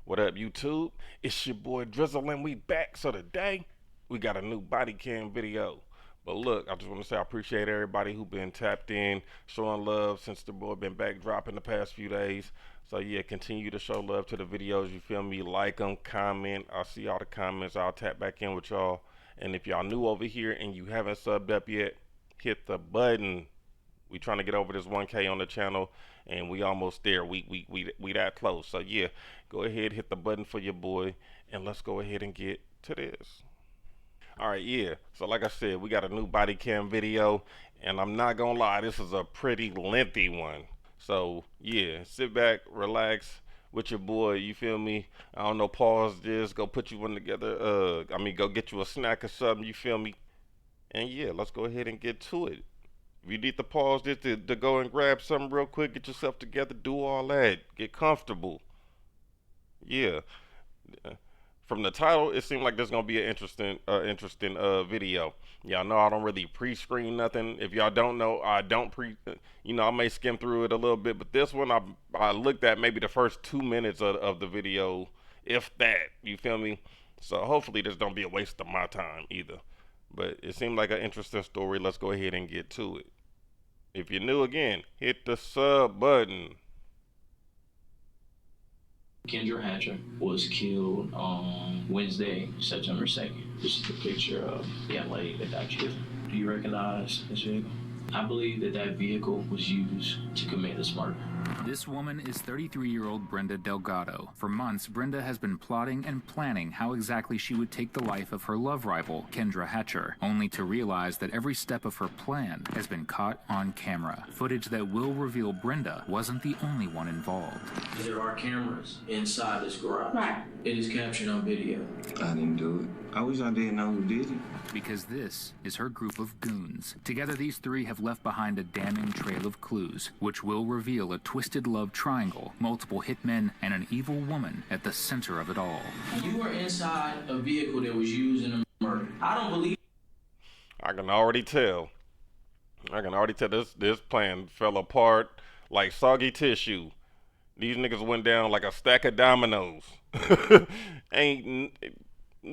What up, YouTube? It's your boy Drizzle, and we back. So today we got a new body cam video. But look, I just want to say I appreciate everybody who been tapped in, showing love since the boy been back dropping the past few days. So yeah, continue to show love to the videos. You feel me? Like them, comment. I'll see all the comments. I'll tap back in with y'all. And if y'all new over here and you haven't subbed up yet, hit the button. We trying to get over this 1K on the channel, and we almost there. We that close. So yeah, go ahead, hit the button for your boy, and let's go ahead and get to this. All right, yeah. So like I said, we got a new body cam video, and I'm not gonna lie, this is a pretty lengthy one. So yeah, sit back, relax with your boy. You feel me? I don't know. Pause this. Go put you one together. Go get you a snack or something. You feel me? And yeah, let's go ahead and get to it. If you need to pause this to go and grab something real quick, get yourself together, do all that, get comfortable. Yeah. From the title, it seemed like there's gonna be an interesting video. Y'all know I don't really pre-screen nothing. If y'all don't know, I don't I may skim through it a little bit, but this one I looked at maybe the first 2 minutes of the video, if that. You feel me? So hopefully this don't be a waste of my time either. But it seemed like an interesting story. Let's go ahead and get to it. If you're new again, hit the sub button. Kendra Hatcher was killed on Wednesday, September 2nd. This is the picture of the young lady that got killed. Do you recognize this vehicle? I believe that vehicle was used to commit this murder. This woman is 33-year-old Brenda Delgado. For months, Brenda has been plotting and planning how exactly she would take the life of her love rival, Kendra Hatcher, only to realize that every step of her plan has been caught on camera. Footage that will reveal Brenda wasn't the only one involved. There are cameras inside this garage. Right. It is captured on video. I didn't do it. I wish I didn't know who did it. Because this is her group of goons. Together, these three have left behind a damning trail of clues, which will reveal a twisted love triangle, multiple hitmen, and an evil woman at the center of it all. You were inside a vehicle that was used in a murder. I don't believe. I can already tell. This plan fell apart like soggy tissue. These niggas went down like a stack of dominoes.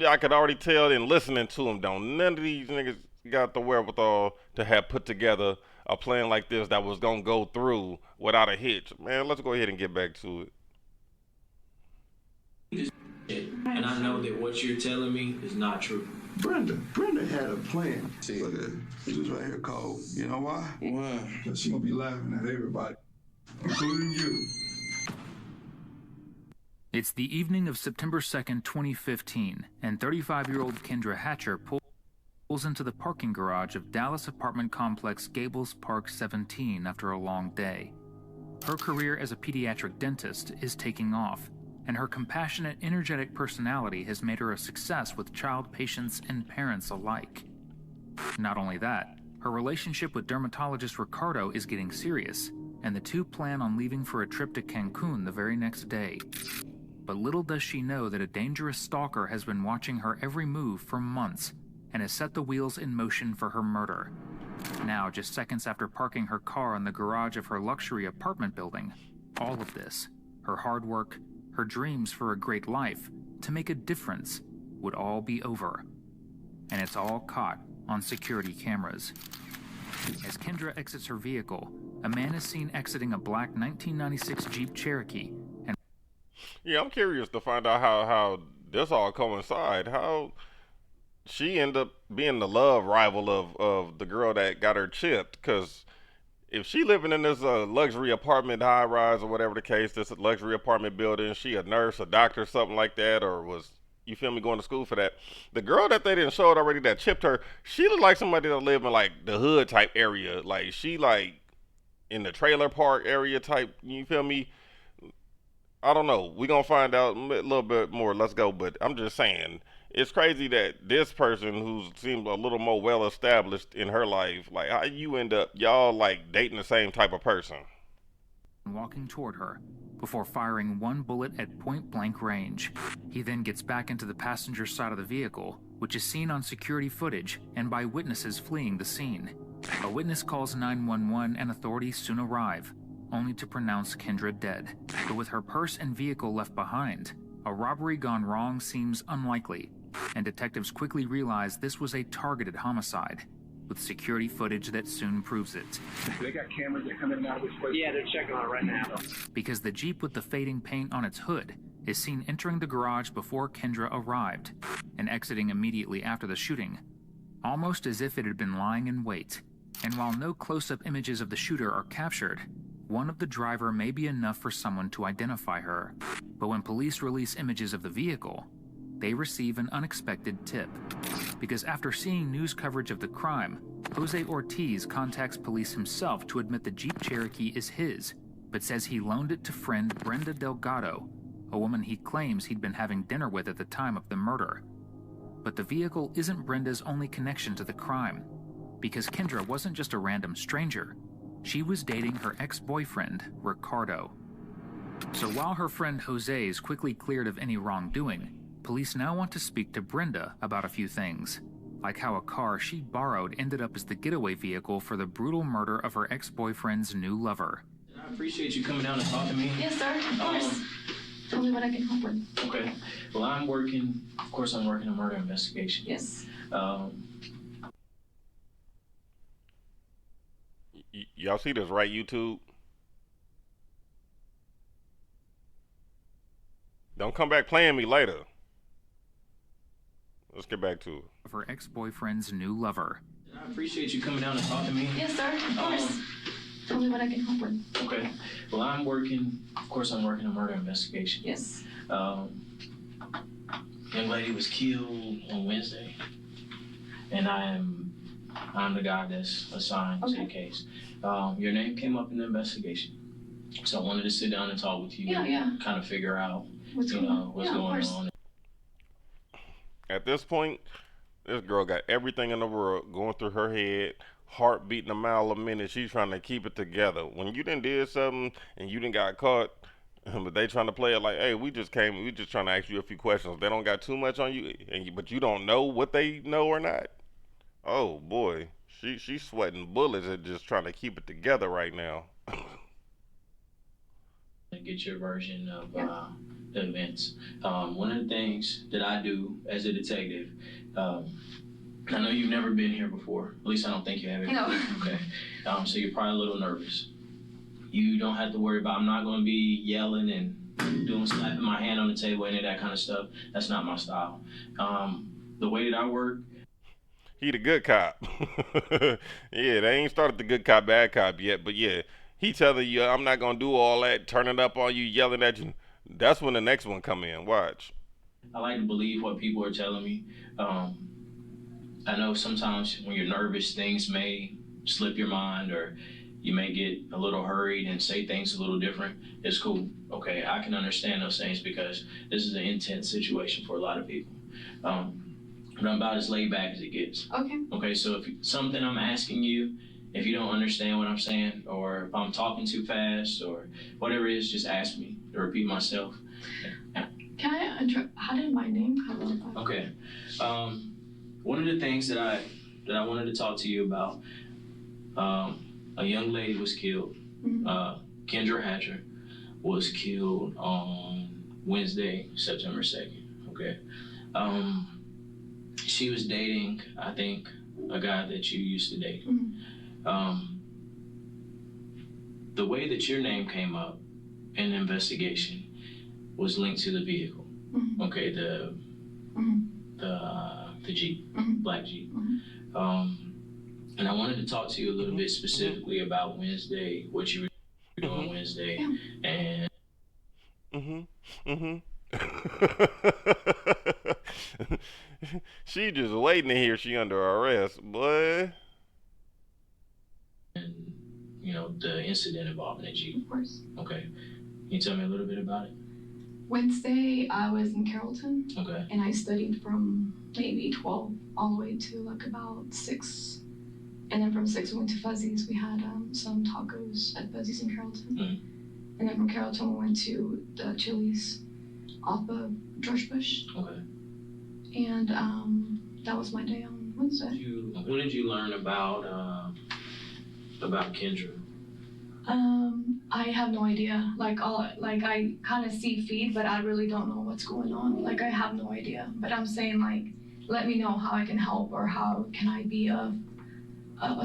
I could already tell in listening to them, none of these niggas got the wherewithal to have put together a plan like this that was gonna go through without a hitch. Man, let's go ahead and get back to it. And I know that what you're telling me is not true. Brenda had a plan. See, look at it. This was right here called. You know why? Why? Because she gonna be laughing at everybody, including you. It's the evening of September 2nd, 2015, and 35-year-old Kendra Hatcher pulls into the parking garage of Dallas apartment complex Gables Park 17 after a long day. Her career as a pediatric dentist is taking off, and her compassionate, energetic personality has made her a success with child patients and parents alike. Not only that, her relationship with dermatologist Ricardo is getting serious, and the two plan on leaving for a trip to Cancun the very next day. But little does she know that a dangerous stalker has been watching her every move for months and has set the wheels in motion for her murder. Now, just seconds after parking her car in the garage of her luxury apartment building, all of this, her hard work, her dreams for a great life, to make a difference, would all be over. And it's all caught on security cameras. As Kendra exits her vehicle, a man is seen exiting a black 1996 Jeep Cherokee. Yeah, I'm curious to find out how this all coincide. How she ended up being the love rival of the girl that got her chipped. Because if she living in this luxury apartment, high rise or whatever the case, this luxury apartment building, she a nurse, a doctor, something like that, or was, you feel me, going to school for that. The girl that they didn't show it already that chipped her, she looked like somebody that lived in like the hood type area. Like she like in the trailer park area type, you feel me? I don't know. We're going to find out a little bit more. Let's go. But I'm just saying, it's crazy that this person who seems a little more well established in her life, like how you end up, y'all like dating the same type of person. Walking toward her before firing one bullet at point blank range. He then gets back into the passenger side of the vehicle, which is seen on security footage and by witnesses fleeing the scene. A witness calls 911 and authorities soon arrive, only to pronounce Kendra dead. But with her purse and vehicle left behind, A robbery gone wrong seems unlikely, and detectives quickly realize this was a targeted homicide, with security footage that soon proves it. They got cameras that come in and out of this place? Yeah, they're checking on it right now. Because the Jeep with the fading paint on its hood is seen entering the garage before Kendra arrived and exiting immediately after the shooting, almost as if it had been lying in wait. And while no close-up images of the shooter are captured, one of the driver may be enough for someone to identify her. But when police release images of the vehicle, they receive an unexpected tip. Because after seeing news coverage of the crime, Jose Ortiz contacts police himself to admit the Jeep Cherokee is his, but says he loaned it to friend Brenda Delgado, a woman he claims he'd been having dinner with at the time of the murder. But the vehicle isn't Brenda's only connection to the crime, because Kendra wasn't just a random stranger. She was dating her ex-boyfriend, Ricardo. So while her friend Jose is quickly cleared of any wrongdoing, police now want to speak to Brenda about a few things, like how a car she borrowed ended up as the getaway vehicle for the brutal murder of her ex-boyfriend's new lover. I appreciate you coming down to talk to me. Yes, sir, of course. Tell me what I can help with. Okay. Well, I'm working a murder investigation. Yes. Y'all see this, right, YouTube? Don't come back playing me later. Let's get back to it. Of her ex-boyfriend's new lover. I appreciate you coming down to talk to me. Yes, sir, of course. Tell me what I can help with. Okay. Well, I'm working a murder investigation. Yes. Young lady was killed on Wednesday, and I'm the guy that's assigned to the case. Your name came up in the investigation, so I wanted to sit down and talk with you. Yeah. Kind of figure out What's going on. At this point, this girl got everything in the world going through her head, heart beating a mile a minute. She's trying to keep it together. When you done did something and you done got caught, but they trying to play it like, hey, we just trying to ask you a few questions. They don't got too much on you, but you don't know what they know or not. Oh boy, she's sweating bullets and just trying to keep it together right now. Get your version of the events. One of the things that I do as a detective, I know you've never been here before. At least I don't think you have. No. Okay. So you're probably a little nervous. You don't have to worry about. I'm not going to be yelling and slapping my hand on the table, any of that kind of stuff. That's not my style. The way that I work. He the good cop. Yeah, they ain't started the good cop, bad cop yet, but yeah, he telling you, I'm not gonna do all that, turning up on you, yelling at you. That's when the next one come in. Watch. I like to believe what people are telling me. I know sometimes when you're nervous, things may slip your mind, or you may get a little hurried and say things a little different. It's cool. Okay, I can understand those things because this is an intense situation for a lot of people. But I'm about as laid back as it gets. Okay. Okay, so if something I'm asking you, if you don't understand what I'm saying, or if I'm talking too fast, or whatever it is, just ask me to repeat myself. Can I how did my name come up? Okay. One of the things that I wanted to talk to you about, a young lady was killed. Mm-hmm. Kendra Hatcher was killed on Wednesday, September 2nd. Okay. She was dating, I think, a guy that you used to date. Mm-hmm. The way that your name came up in the investigation was linked to the vehicle. Mm-hmm. Okay, the Jeep, mm-hmm. black Jeep. Mm-hmm. And I wanted to talk to you a little bit specifically about Wednesday, what you were doing Wednesday, and. She just waiting to hear she under arrest, boy. And the incident involving the Jeep. Of course. Okay. Can you tell me a little bit about it? Wednesday, I was in Carrollton. Okay. And I studied from maybe 12 all the way to like about 6. And then from 6 we went to Fuzzy's. We had some tacos at Fuzzy's in Carrollton. Mm-hmm. And then from Carrollton we went to the Chili's off of George Bush. Okay. And that was my day on Wednesday. When did you learn about Kendra? I have no idea. Like I kind of see feed, but I really don't know what's going on. Like I have no idea. But I'm saying like, let me know how I can help or how can I be a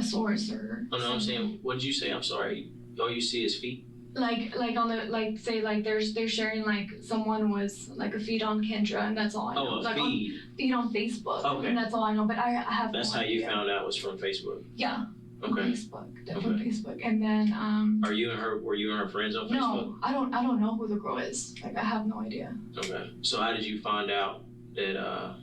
source or. Oh no, I'm saying, what did you say? I'm sorry. All you see is feet. Like on the like say like they're sharing like someone was like a feed on Kendra and that's all I know. Oh, a like feed. Feed on Facebook. Okay. And that's all I know. But I have. That's no how idea. you found out was from Facebook. Yeah. Okay. Facebook, definitely Facebook, and then. Are you and her? Were you and her friends on Facebook? No, I don't know who the girl is. Like I have no idea. Okay. So how did you find out that?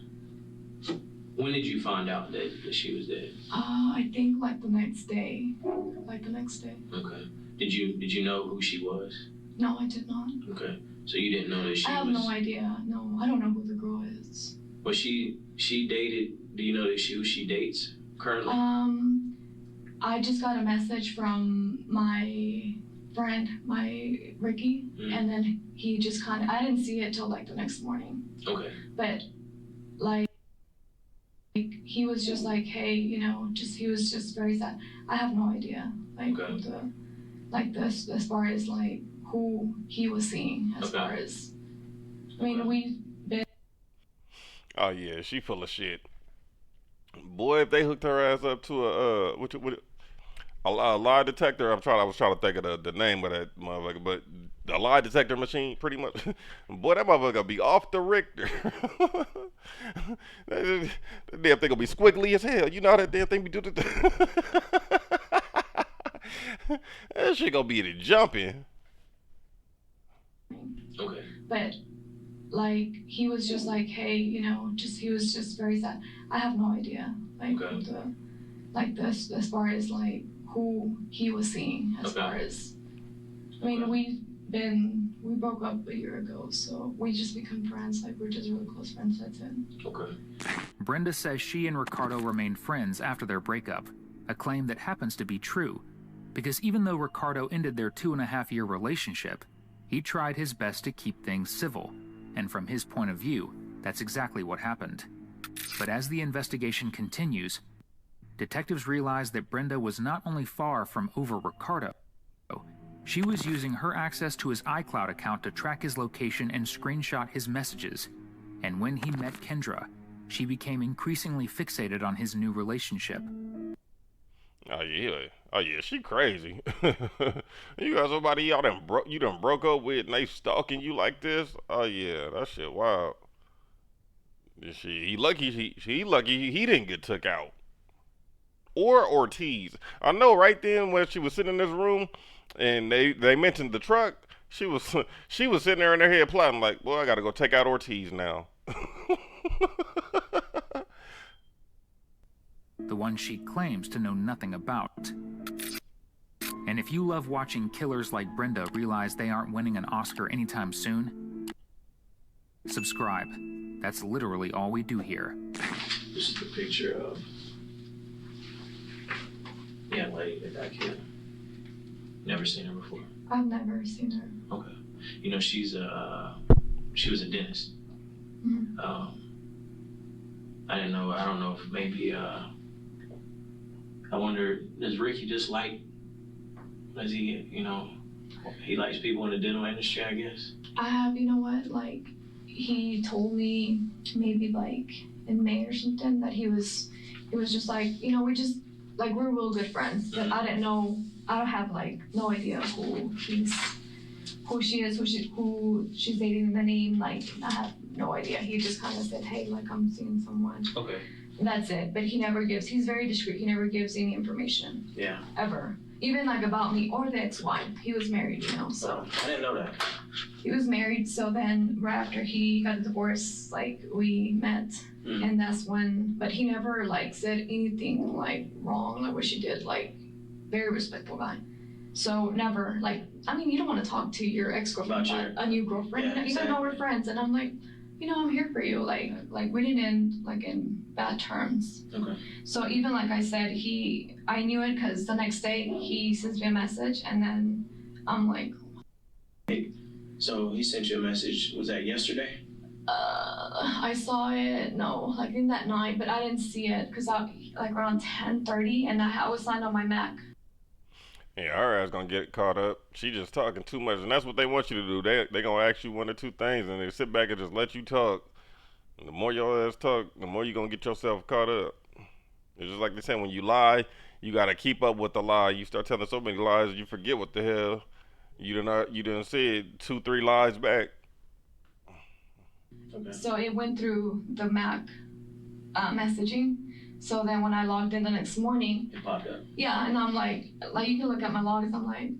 When did you find out that she was dead? I think like the next day. Like the next day. Okay. Did you know who she was? No, I did not. Okay. So you didn't know that she was. I have no idea. No, I don't know who the girl is. Was she dated? Do you know that who she dates currently? I just got a message from my friend, my Ricky, and then he just kind of, I didn't see it till like the next morning. Okay. But like, he was just like, hey, you know, he was just very sad. I have no idea, like, okay. As far as like who he was seeing, as far as, I mean, we've been. Oh yeah, she full of shit. Boy, if they hooked her ass up to a lie detector, I was trying to think of the name of that motherfucker, but the lie detector machine, pretty much. Boy, that motherfucker gonna be off the Richter. That damn thing gonna be squiggly as hell. You know how that damn thing be doing? That shit gonna be the jumping. Okay. But like he was just like, hey, you know, he was just very sad. I have no idea, like okay. as far as like who he was seeing, as okay. far as. I mean, we broke up a year ago, so we just become friends. Like we're just really close friends. That's it. Okay. Brenda says she and Ricardo remained friends after their breakup, a claim that happens to be true, because even though Ricardo ended their 2.5-year relationship, he tried his best to keep things civil, and from his point of view, that's exactly what happened. But as the investigation continues, detectives realize that Brenda was not only far from over Ricardo, she was using her access to his iCloud account to track his location and screenshot his messages. And when he met Kendra, she became increasingly fixated on his new relationship. Oh yeah, she crazy. You got somebody you done broke up with and they stalking you like this? Oh yeah, that shit wild. He lucky he didn't get took out. Or Ortiz. I know right then when she was sitting in this room and they mentioned the truck, she was she was sitting there in her head plotting like, well, I gotta go take out Ortiz now. The one she claims to know nothing about. And if you love watching killers like Brenda realize they aren't winning an Oscar anytime soon, subscribe. That's literally all we do here. This is the picture of the young lady that got killed. Never seen her before? I've never seen her. Okay. You know, she was a dentist. Mm-hmm. I didn't know, I don't know if maybe, I wonder, does Ricky just like, does he, you know, he likes people in the dental industry, I guess? You know what, like, he told me maybe like in May or something that he was just like, you know, we're real good friends, but I didn't know, I have like no idea who she is, who she's dating, the name, like I have no idea. He just kind of said, hey, like I'm seeing someone. Okay. That's it, but he's very discreet, he never gives any information. Yeah. Ever. Even like about me or the ex-wife. He was married, you know, so. I didn't know that. He was married, so then right after he got a divorce, like we met, and that's when, but he never like said anything like wrong, like what she did, like very respectful guy. So never, like, I mean, you don't want to talk to your ex-girlfriend about a new girlfriend, yeah, even though we're friends, and I'm like, you know, I'm here for you, like we didn't end like in bad terms. Okay. So even like I said, I knew it because the next day he sends me a message, and then I'm like. So he sent you a message, was that yesterday? I saw it, no, like in that night, but I didn't see it because like around 10:30, and I was signed on my Mac. Yeah, her ass gonna get caught up. She just talking too much, and that's what they want you to do. They gonna ask you one or two things, and they sit back and just let you talk. And the more your ass talk, the more you gonna get yourself caught up. It's just like they say, when you lie, you gotta keep up with the lie. You start telling so many lies, you forget what the hell you done said 2, 3 lies back. Okay. So it went through the Mac messaging. So then when I logged in the next morning, It popped up. yeah, and I'm like you can look at my logs. I'm like,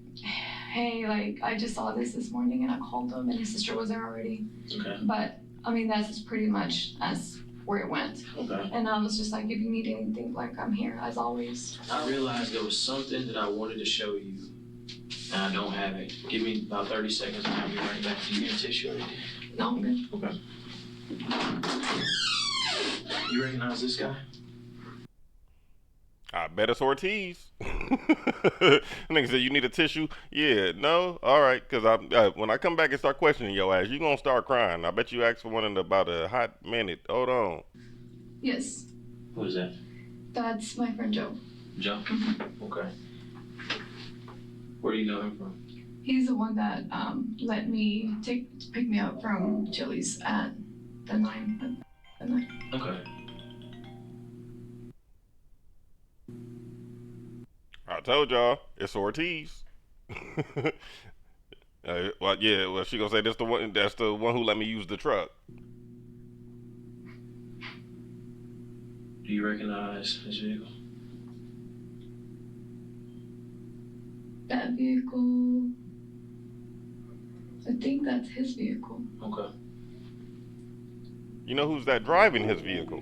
hey, like I just saw this morning, and I called him, and his sister was there already. Okay. But I mean, that's just pretty much as where it went. Okay. And I was just like, if you need anything, like I'm here as always. I realized there was something that I wanted to show you, and I don't have it. Give me about 30 seconds, and I'll be right back. Do you need a tissue or anything? No, I'm good. Okay. You recognize this guy? I bet it's Ortiz. Nigga said, you need a tissue? Yeah, no? Alright, because when I come back and start questioning your ass, you gonna start crying. I bet you asked for one in about a hot minute. Hold on. Yes, Who is that? that's my friend Joe. Joe? Okay. Where do you know him from? He's the one that let me pick me up from Chili's at the 9. Okay. I told y'all, it's Ortiz. Well, yeah, well, she gonna say that's the one who let me use the truck. Do you recognize his vehicle? That vehicle, I think that's his vehicle. Okay. You know who's that driving his vehicle?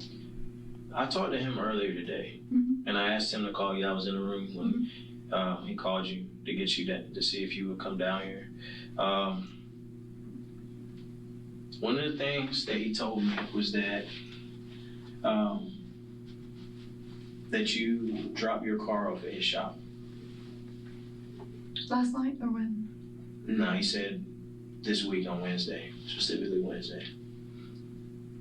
I talked to him earlier today, Mm-hmm. and I asked him to call you. I was in the room when he called you to get you to see if you would come down here. One of the things that he told me was that that you dropped your car off at his shop. Last night or when? No, he said this week on Wednesday, specifically Wednesday.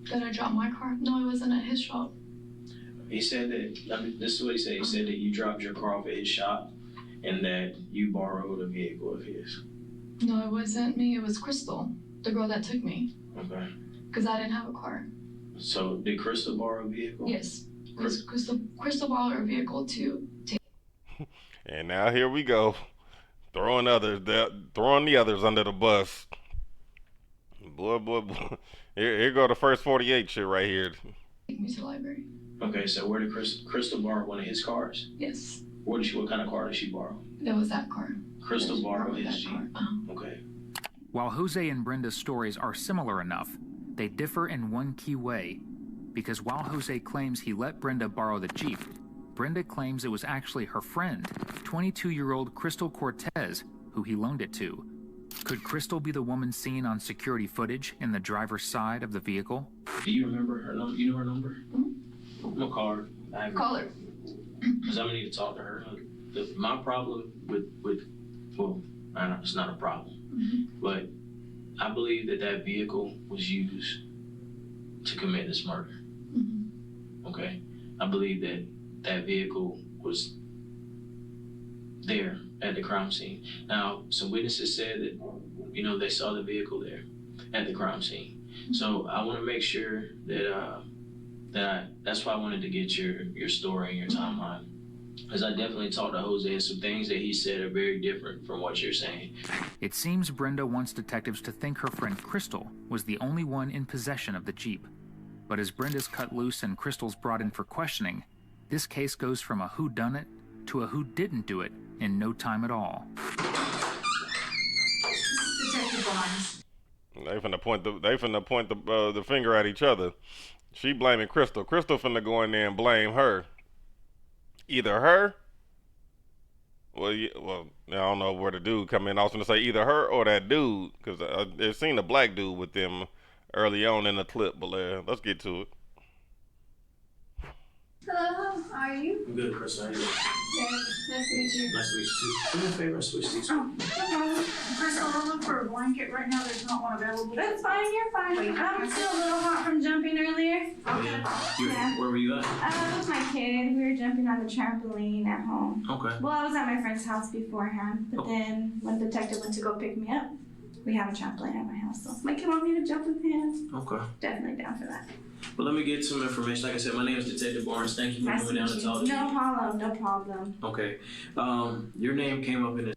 Did I drop my car? No, it wasn't at his shop. He said that, I mean, this is what he said. He said that you dropped your car off at his shop and that you borrowed a vehicle of his. No, it wasn't me. It was Crystal, the girl that took me. Okay. Because I didn't have a car. So did Crystal borrow a vehicle? Yes. Crystal borrowed her vehicle to take. And now here we go, throwing the others under the bus. Boy. Here go the first 48 shit right here. Take me to the library. Okay, so where did Crystal borrow one of his cars? Yes. What kind of car did she borrow? It was that car. Crystal borrowed his that Jeep. car. Okay. While Jose and Brenda's stories are similar enough, they differ in one key way. Because while Jose claims he let Brenda borrow the Jeep, Brenda claims it was actually her friend, 22-year-old Crystal Cortez, who he loaned it to. Could Crystal be the woman seen on security footage in the driver's side of the vehicle? Do you remember her number? You know her number? Mm-hmm. I'm gonna call her. Call her. Because I'm gonna need to talk to her. My problem with well, it's not a problem, Mm-hmm. but I believe that vehicle was used to commit this murder. Mm-hmm. Okay, I believe that vehicle was there at the crime scene. Now, some witnesses said that they saw the vehicle there at the crime scene. So I want to make sure that that's why I wanted to get your story and your timeline. Because I definitely talked to Jose, and some things that he said are very different from what you're saying. It seems Brenda wants detectives to think her friend Crystal was the only one in possession of the Jeep. But as Brenda's cut loose and Crystal's brought in for questioning, this case goes from a whodunit to a who didn't do it in no time at all. Detective Barnes. They finna point the finger at each other. She blaming Crystal. Crystal finna go in there and blame her. Either her. Well, I don't know where the dude come in. I was gonna say either her or that dude, because I seen a black dude with them early on in the clip. But let's get to it. Hello, how are you? I'm good, Chris. How are you doing? Good. Nice to meet you. Nice to meet you too. Do me a favor, switch seats. Oh, no problem. Crystal, I'll look for a blanket. Right now, there's not one available. That's fine, you're fine. I'm still a little hot from jumping earlier. Okay. Yeah. Where were you at? With my kid, we were jumping on the trampoline at home. Okay. Well, I was at my friend's house beforehand, but then when the detective went to go pick me up, we have a trampoline at my house, so my kid want me to jump with him. Okay. Definitely down for that. Well, let me get some information. Like I said, my name is Detective Barnes. Thank you for Nice coming down to to meet talk you. to me. No problem, no problem. Okay. Your name came up in the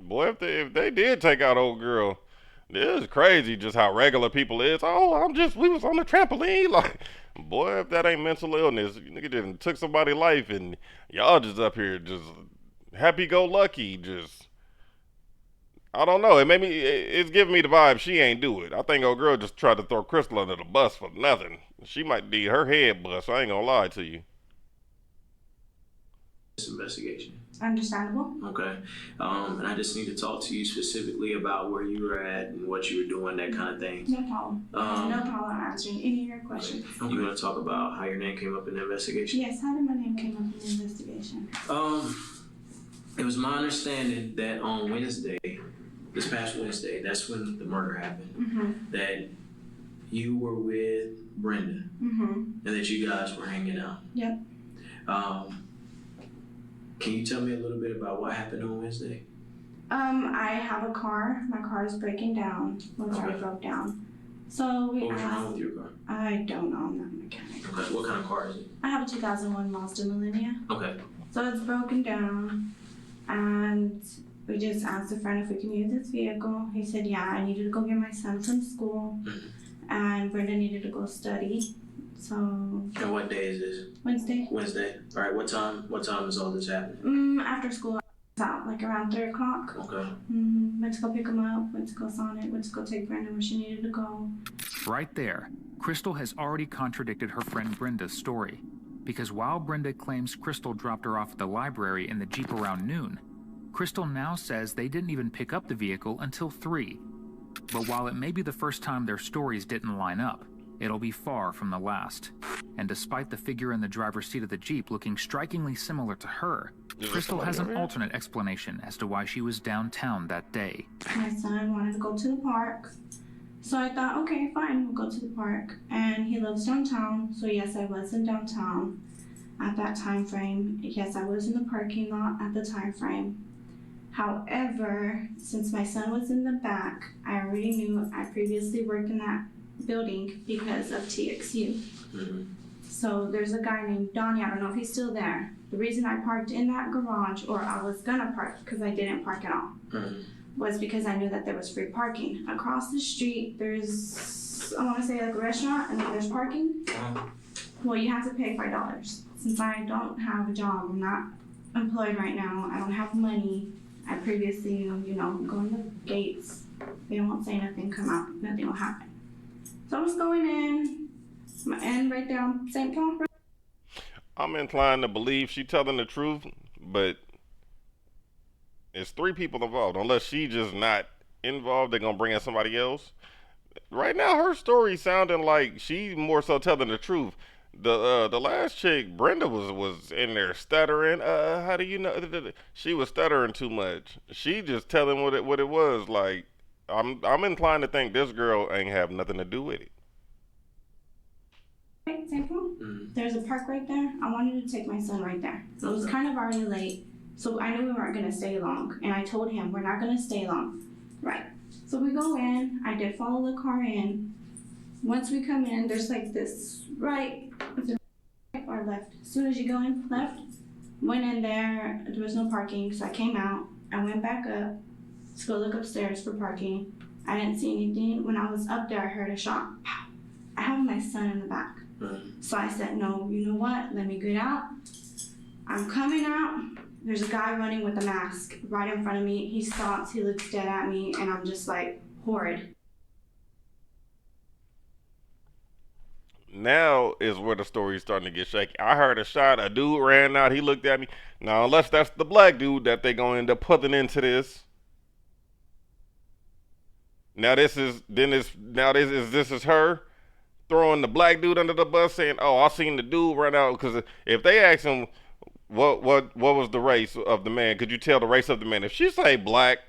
Boy, if they did take out old girl, this is crazy just how regular people is. Oh, we was on the trampoline. Like, boy, if that ain't mental illness, you nigga just took somebody's life and y'all just up here just happy-go-lucky, just, I don't know. It's giving me the vibe she ain't do it. I think old girl just tried to throw Crystal under the bus for nothing. She might need her head bust. I ain't gonna lie to you. investigation. Understandable. Okay. And I just need to talk to you specifically about where you were at and what you were doing, that kind of thing. No problem. No problem answering any of your questions. Okay. You want to talk about how your name came up in the investigation? Yes, how did my name come up in the investigation? It was my understanding that on Wednesday, this past Wednesday, that's when the murder happened, Mm-hmm. that you were with Brenda Mm-hmm. and that you guys were hanging out. Yep. Can you tell me a little bit about what happened on Wednesday? I have a car. My car is breaking down. Once I Okay. broke down. So we What was wrong asked. with your car? I don't know. I'm not a mechanic. Okay. What kind of car is it? I have a 2001 Mazda Millennia. Okay. So it's broken down, and we just asked a friend if we can use his vehicle. He said, yeah, I needed to go get my son from school, and Brenda needed to go study. So And what day is this? Wednesday, Wednesday. All right. What time is all this happening? after school, I was out like around 3 o'clock. Okay. Went to go pick him up, went to go Sonic, went to go take Brenda where she needed to go. Right there, Crystal has already contradicted her friend Brenda's story. Because while Brenda claims Crystal dropped her off at the library in the Jeep around noon, Crystal now says they didn't even pick up the vehicle until 3. But while it may be the first time their stories didn't line up, it'll be far from the last. And despite the figure in the driver's seat of the Jeep looking strikingly similar to her, Crystal has an alternate explanation as to why she was downtown that day. My son wanted to go to the park. So I thought, okay, fine, we'll go to the park. And he lives downtown, so yes, I was in downtown at that time frame. Yes, I was in the parking lot at the time frame. However, since my son was in the back, I already knew I previously worked in that building because of TXU. Mm-hmm. So there's a guy named Donnie, I don't know if he's still there. The reason I parked in that garage, or I was gonna park because I didn't park at all, was because I knew that there was free parking. Across the street, there's, I wanna say like a restaurant, and then there's parking. Well, you have to pay $5. Since I don't have a job, I'm not employed right now, I don't have money. I previously knew, go in the gates, they won't say nothing, come out, nothing will happen. So I was going in, I'm gonna end right there on St. Paul. I'm inclined to believe she telling the truth, but it's 3 people involved. Unless she just not involved, they're gonna bring in somebody else. Right now, her story sounding like she more so telling the truth. The last chick, Brenda, was in there stuttering. How do you know? She was stuttering too much. She just telling what it was. Like, I'm inclined to think this girl ain't have nothing to do with it. St. Paul. There's a park right there. I wanted to take my son right there. So it was kind of already late. So I knew we weren't gonna stay long. And I told him we're not gonna stay long. Right. So we go in. I did follow the car in. Once we come in, there's like this right or left. As soon as you go in, left. Went in there. There was no parking, so I came out. I went back up to go look upstairs for parking. I didn't see anything. When I was up there, I heard a shot. Pow. I have my son in the back. So I said, no, you know what? Let me get out. I'm coming out. There's a guy running with a mask right in front of me. He stops, he looks dead at me, and I'm just like, horrid. Now is where the story's starting to get shaky. I heard a shot, a dude ran out, he looked at me. Now, unless that's the black dude that they gonna end up putting into this. Now this is her throwing the black dude under the bus, saying, "Oh, I seen the dude run out." Because if they ask him what was the race of the man, could you tell the race of the man? If she say black,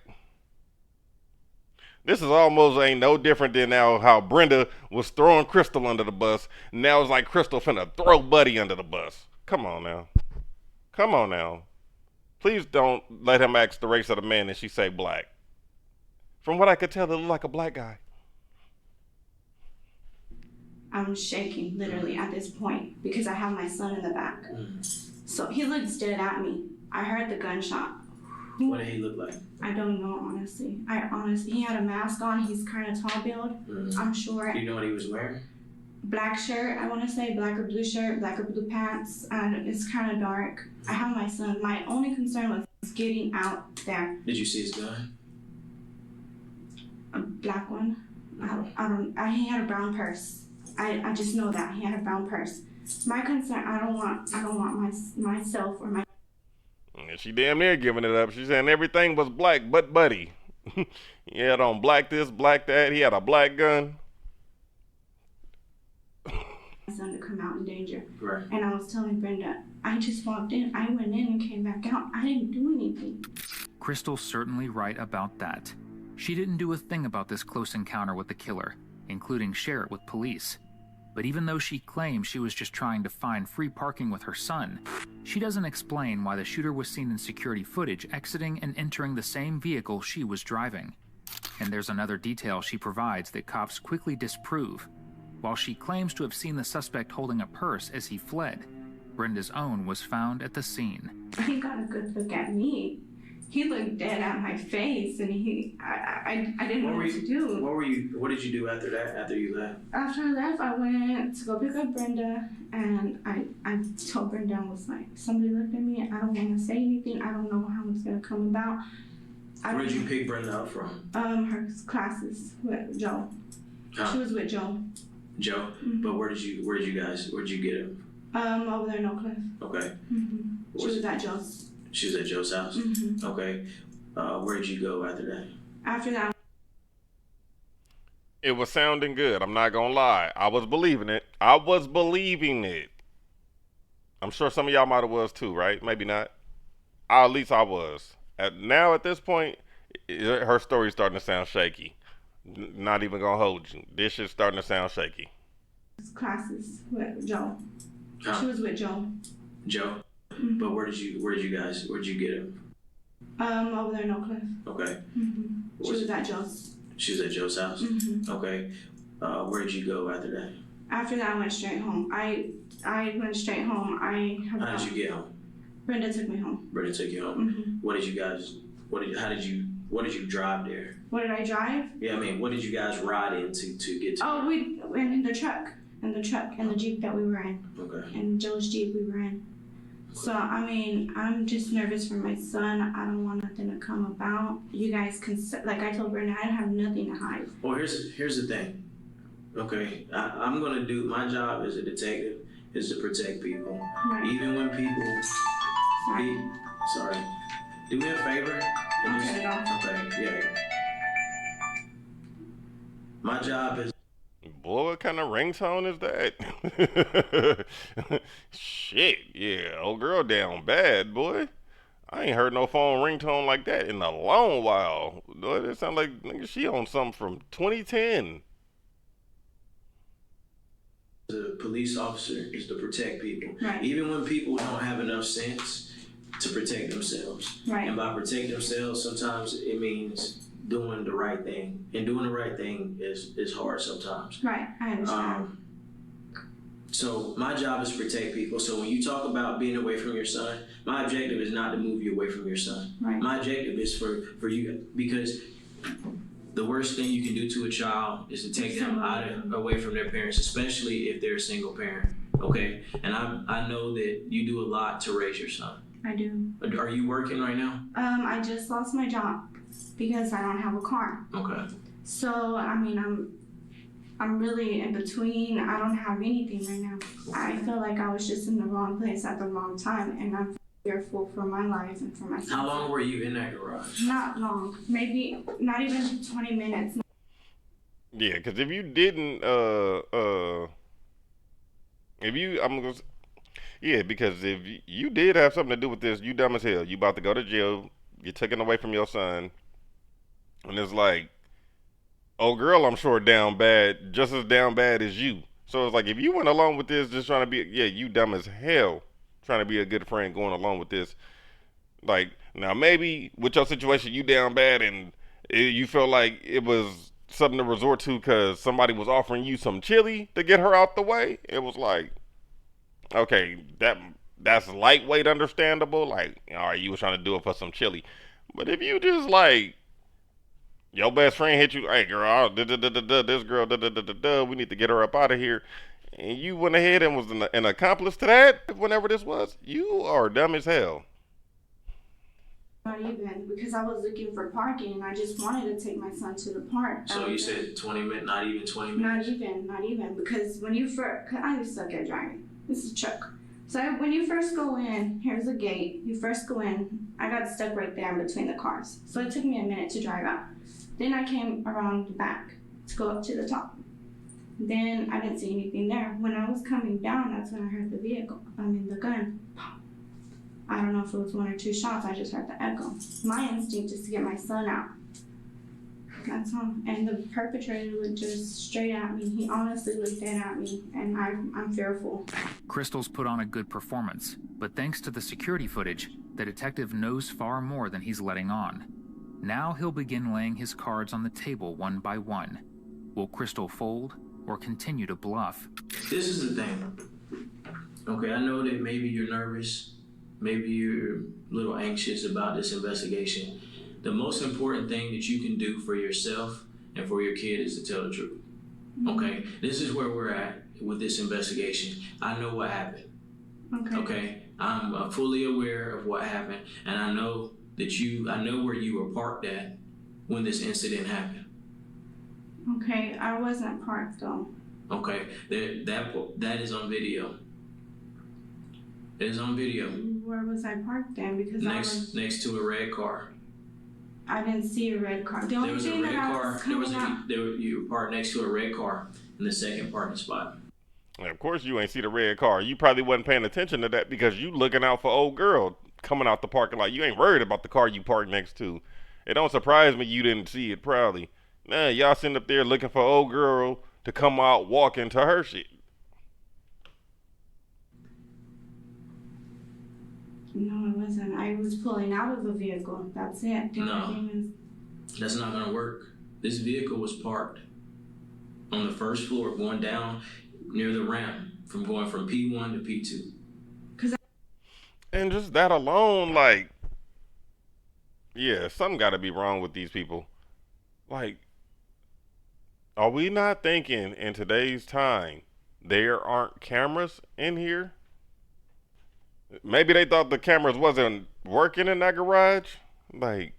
this is almost ain't no different than now how Brenda was throwing Crystal under the bus. Now it's like Crystal finna throw Buddy under the bus. Come on now. Come on now. Please don't let him ask the race of the man and she say black. From what I could tell, it looked like a black guy. I'm shaking literally at this point because I have my son in the back. So he looks dead at me. I heard the gunshot. What did he look like? I don't know, honestly. He had a mask on. He's kind of tall build. I'm sure. Do you know what he was wearing? Black shirt, I want to say, black or blue shirt, black or blue pants, and it's kind of dark. I have my son. My only concern was getting out there. Did you see his gun? A black one. He had a brown purse. I just know that he had a brown purse. My concern, I don't want myself or my. She damn near giving it up. She's saying everything was black but Buddy. He had on black this, black that. He had a black gun. Son to come out in danger. Right. And I was telling Brenda, I just walked in. I went in and came back out. I didn't do anything. Crystal's certainly right about that. She didn't do a thing about this close encounter with the killer, including share it with police. But even though she claims she was just trying to find free parking with her son, she doesn't explain why the shooter was seen in security footage exiting and entering the same vehicle she was driving. And there's another detail she provides that cops quickly disprove. While she claims to have seen the suspect holding a purse as he fled, Brenda's own was found at the scene. He got a good look at me. He looked dead at my face, and I didn't know what to do. What did you do after that? After you left? After I left, I went to go pick up Brenda, and I told Brenda, I was like, somebody looked at me. I don't want to say anything. I don't know how it's gonna come about. Where did you pick Brenda up from? Her classes with Joe. She was with Joe. Joe, but where'd you get her? Over there in Oak Cliff. Okay. She was at Joe's. She was at Joe's house? Okay. Where'd you go after that? After that. It was sounding good. I'm not gonna lie. I was believing it. I'm sure some of y'all might have was too, right? Maybe not. At least I was. Now at this point, her story's starting to sound shaky. Not even gonna hold you. This shit's starting to sound shaky. Classes with Joe. She was with Joe. Joe? But where'd you get her? Over there in Oak Cliff. Okay. She was at Joe's. She was at Joe's house? Okay. Where'd you go after that? After that, I went straight home. I went straight home. How did you get home? Brenda took me home. Brenda took you home? What did you drive there? What did I drive? Yeah, I mean, what did you guys ride in to get to? Oh, we went in the truck. In the Jeep that we were in. Okay. In Joe's Jeep we were in. So, I mean, I'm just nervous for my son. I don't want nothing to come about. You guys can, like I told Brenda, I have nothing to hide. Well, here's the thing. Okay, I'm gonna do, my job as a detective is to protect people. Right. Even when people, sorry. Do me a favor. I'll turn it off. Okay, yeah. My job is. Boy, what kind of ringtone is that? Shit, yeah, old girl down bad, boy. I ain't heard no phone ringtone like that in a long while. Boy, that sound like nigga, she on something from 2010. The police officer is to protect people. Right. Even when people don't have enough sense to protect themselves. Right. And by protect themselves, sometimes it means doing the right thing. And doing the right thing is hard sometimes. Right, I understand. So my job is to protect people. So when you talk about being away from your son, my objective is not to move you away from your son. Right. My objective is for you, because the worst thing you can do to a child is to take them away from their parents, especially if they're a single parent. Okay? And I know that you do a lot to raise your son. I do. Are you working right now? I just lost my job because I don't have a car. Okay. So, I mean, I'm really in between. I don't have anything right now. I feel like I was just in the wrong place at the wrong time, and I'm fearful for my life and for my son. How long were you in that garage? Not long. Maybe not even 20 minutes. Yeah, because if you didn't, if you, I'm gonna, yeah, because if you did have something to do with this, you dumb as hell. You about to go to jail. You're taken away from your son, and it's like, oh girl, I'm sure down bad, just as down bad as you. So it's like if you went along with this, just trying to be, yeah, you dumb as hell, trying to be a good friend, going along with this. Like now, maybe with your situation, you down bad, and you felt like it was something to resort to because somebody was offering you some chili to get her out the way. It was like, okay, that's lightweight understandable. Like, all right, you was trying to do it for some chili, but if you just like your best friend hit you, hey girl, this girl, we need to get her up out of here, and you went ahead and was an accomplice to that, whenever this was, you are dumb as hell. Not even because I was looking for parking and I just wanted to take my son to the park. So you said 20 minutes, not even 20 minutes? Not even because when you first, I suck at driving. This is Chuck. So when you first go in, here's a gate. You first go in, I got stuck right there in between the cars. So it took me a minute to drive out. Then I came around the back to go up to the top. Then I didn't see anything there. When I was coming down, that's when I heard the gun. I don't know if it was one or two shots, I just heard the echo. My instinct is to get my son out. That's all. And the perpetrator looked just straight at me. He honestly looked dead at me, and I'm fearful. Crystal's put on a good performance, but thanks to the security footage, the detective knows far more than he's letting on. Now he'll begin laying his cards on the table one by one. Will Crystal fold or continue to bluff? This is the thing. Okay, I know that maybe you're nervous. Maybe you're a little anxious about this investigation. The most important thing that you can do for yourself and for your kid is to tell the truth. Okay, this is where we're at with this investigation. I know what happened. Okay, I'm fully aware of what happened, and I know I know where you were parked at when this incident happened. Okay, I wasn't parked though. Okay, that is on video. It is on video. Where was I parked then? Because next to a red car. I didn't see a red car. The only thing that I was coming out. You were parked next to a red car in the second parking spot. And of course, you ain't see the red car. You probably wasn't paying attention to that because you looking out for old girl coming out the parking lot. You ain't worried about the car you parked next to. It don't surprise me you didn't see it. Probably. Nah, y'all sitting up there looking for old girl to come out walking to her shit. No, it wasn't. I was pulling out of the vehicle. That's it. No, that's not gonna work. This vehicle was parked on the first floor going down near the ramp from going from P1 to P2. And just that alone, like, yeah, something got to be wrong with these people. Like, are we not thinking in today's time there aren't cameras in here? Maybe they thought the cameras wasn't working in that garage. Like,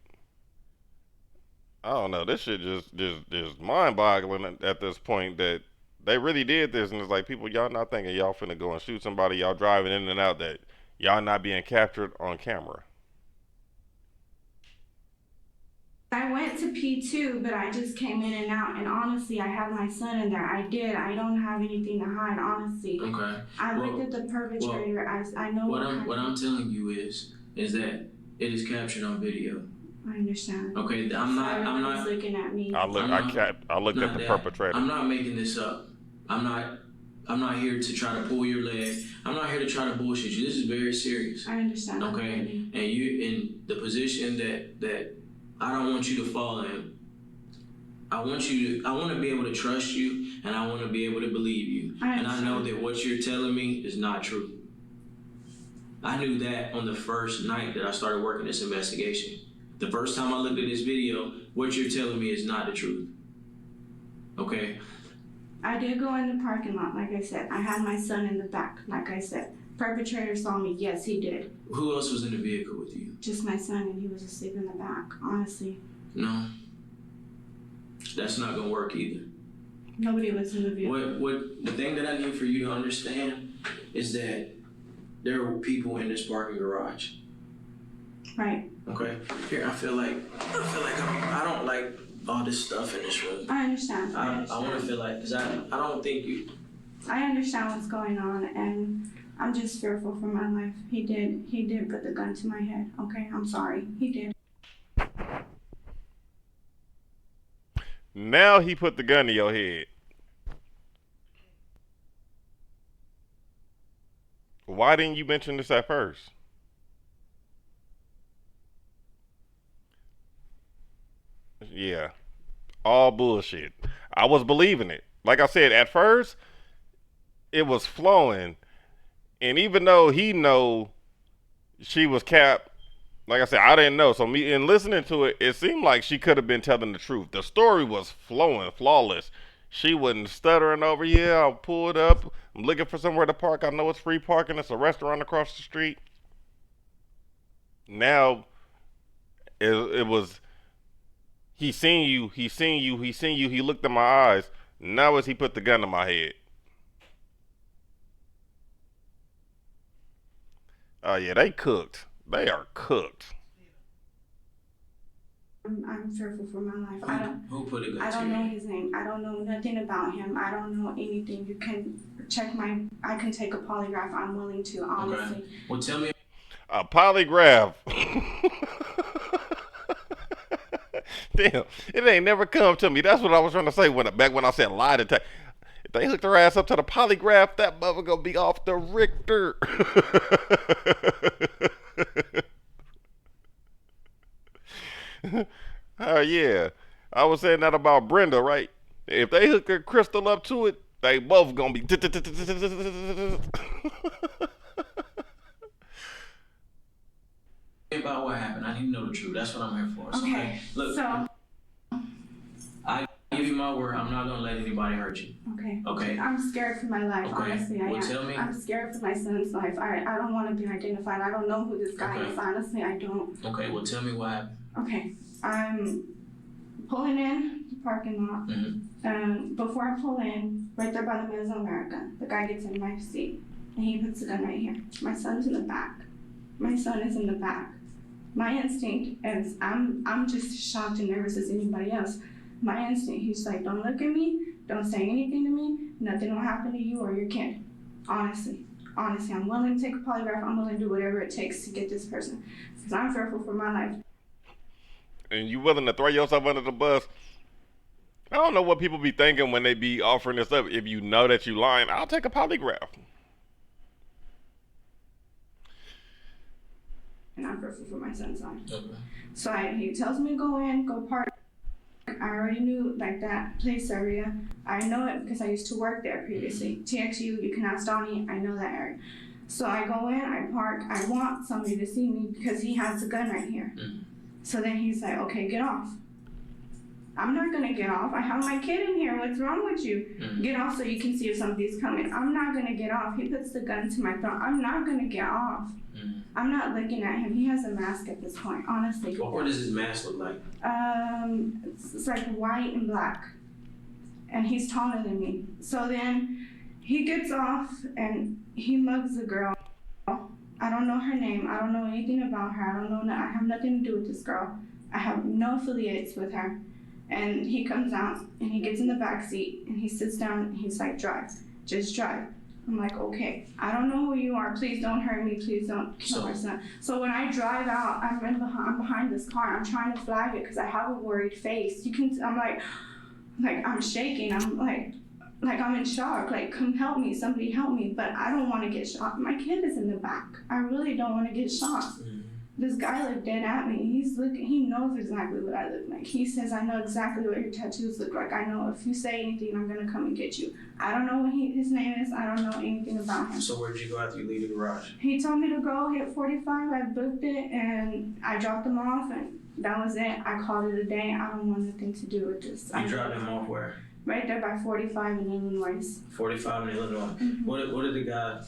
I don't know. This shit just mind-boggling at this point that they really did this, and it's like people, y'all not thinking y'all finna go and shoot somebody. Y'all driving in and out that y'all not being captured on camera. I went to P2, but I just came in and out, and honestly, I had my son in there. I did. I don't have anything to hide, honestly. Okay. I looked at the perpetrator. I know what I'm telling you is that it is captured on video. I understand. Okay, I'm not looking at me. I looked at the perpetrator. I'm not making this up. I'm not here to try to pull your leg. I'm not here to try to bullshit you. This is very serious. I understand. Okay, and you in the position that I don't want you to fall in. I want to be able to trust you, and I want to be able to believe you. And I know that what you're telling me is not true. I knew that on the first night that I started working this investigation. The first time I looked at this video, what you're telling me is not the truth. Okay? I did go in the parking lot, like I said. I had my son in the back, like I said. Perpetrator saw me. Yes, he did. Who else was in the vehicle with you? Just my son, and he was asleep in the back, honestly. No. That's not going to work either. Nobody was in the vehicle. The thing that I need for you to understand is that there were people in this parking garage. Right. Okay. Here, I feel like I don't like all this stuff in this room. I understand. I want to feel like, because I don't think you. I understand what's going on, and I'm just fearful for my life. He did put the gun to my head. Okay, I'm sorry. He did. Now he put the gun to your head. Why didn't you mention this at first? Yeah, all bullshit. I was believing it. Like I said, at first it was flowing, and even though he know she was capped, like I said, I didn't know. So me in listening to it, it seemed like she could have been telling the truth. The story was flowing, flawless. She wasn't stuttering over. Yeah, I'll pull it up. I'm looking for somewhere to park. I know it's free parking. It's a restaurant across the street. Now it was he seen you. He seen you. He seen you. He looked in my eyes. Now as he put the gun in my head. Oh yeah, they cooked. They are cooked. I'm fearful for my life. Who put a gun I to don't your know head? his name. I don't know nothing about him. I don't know anything. You can check I can take a polygraph. I'm willing to, honestly. Okay. Well, tell me. A polygraph. Damn, it ain't never come to me. That's what I was trying to say back when I said lie detector. If they hooked her ass up to the polygraph, that mother gonna be off the Richter. Oh yeah, I was saying that about Brenda, right? If they hook her crystal up to it, they both gonna be. About what happened. I need to know the truth. That's what I'm here for. So, Okay. Look, So. I give you my word. I'm not gonna let anybody hurt you. Okay. Okay. I'm scared for my life. Okay. Honestly, I Well, am. tell me. I'm scared for my son's life. I don't want to be identified. I don't know who this guy Okay. is. Honestly, I don't. Okay. Well, tell me what happened. Okay. I'm pulling in the parking lot. Before I pull in, right there by the Mesoamerica, the guy gets in my seat and he puts the gun right here. My son's in the back. My son is in the back. My instinct is I'm just shocked and nervous as anybody else. My instinct, he's like, don't look at me, don't say anything to me, nothing will happen to you or your kid. Honestly, I'm willing to take a polygraph. I'm willing to do whatever it takes to get this person because I'm fearful for my life. And you willing to throw yourself under the bus? I don't know what people be thinking when they be offering this up. If you know that you lying, I'll take a polygraph. And I'm fearful for my son's life. Okay. So he tells me to go in, go park. I already knew like that place area. I know it because I used to work there previously. TXU, you can ask Donnie, I know that area. So I go in, I park, I want somebody to see me because he has a gun right here. So then he's like, okay, get off. I'm not gonna get off. I have my kid in here. What's wrong with you? Get off so you can see if somebody's coming. I'm not gonna get off. He puts the gun to my throat. I'm not gonna get off. I'm not looking at him. He has a mask at this point, honestly. What does his mask look like? It's like white and black. And he's taller than me. So then he gets off and he mugs the girl. I don't know her name. I don't know anything about her. I have nothing to do with this girl. I have no affiliates with her. And he comes out and he gets in the back seat and he sits down and he's like, drive, just drive. I'm like, okay, I don't know who you are. Please don't hurt me. Please don't kill my son. So when I drive out, I'm behind this car. I'm trying to flag it because I have a worried face. I'm like I'm shaking. I'm like I'm in shock. Like, come help me. Somebody help me. But I don't want to get shot. My kid is in the back. I really don't want to get shot. This guy looked dead at me. He's looking. He knows exactly what I look like. He says, I know exactly what your tattoos look like. I know if you say anything, I'm gonna come and get you. I don't know what his name is. I don't know anything about him. So where'd you go after you leave the garage? He told me to go hit 45. I booked it and I dropped him off, and that was it. I called it a day. I don't want nothing to do with this. You dropped him off where? Right there by 45 in Illinois. 45 in Illinois. What did the guy?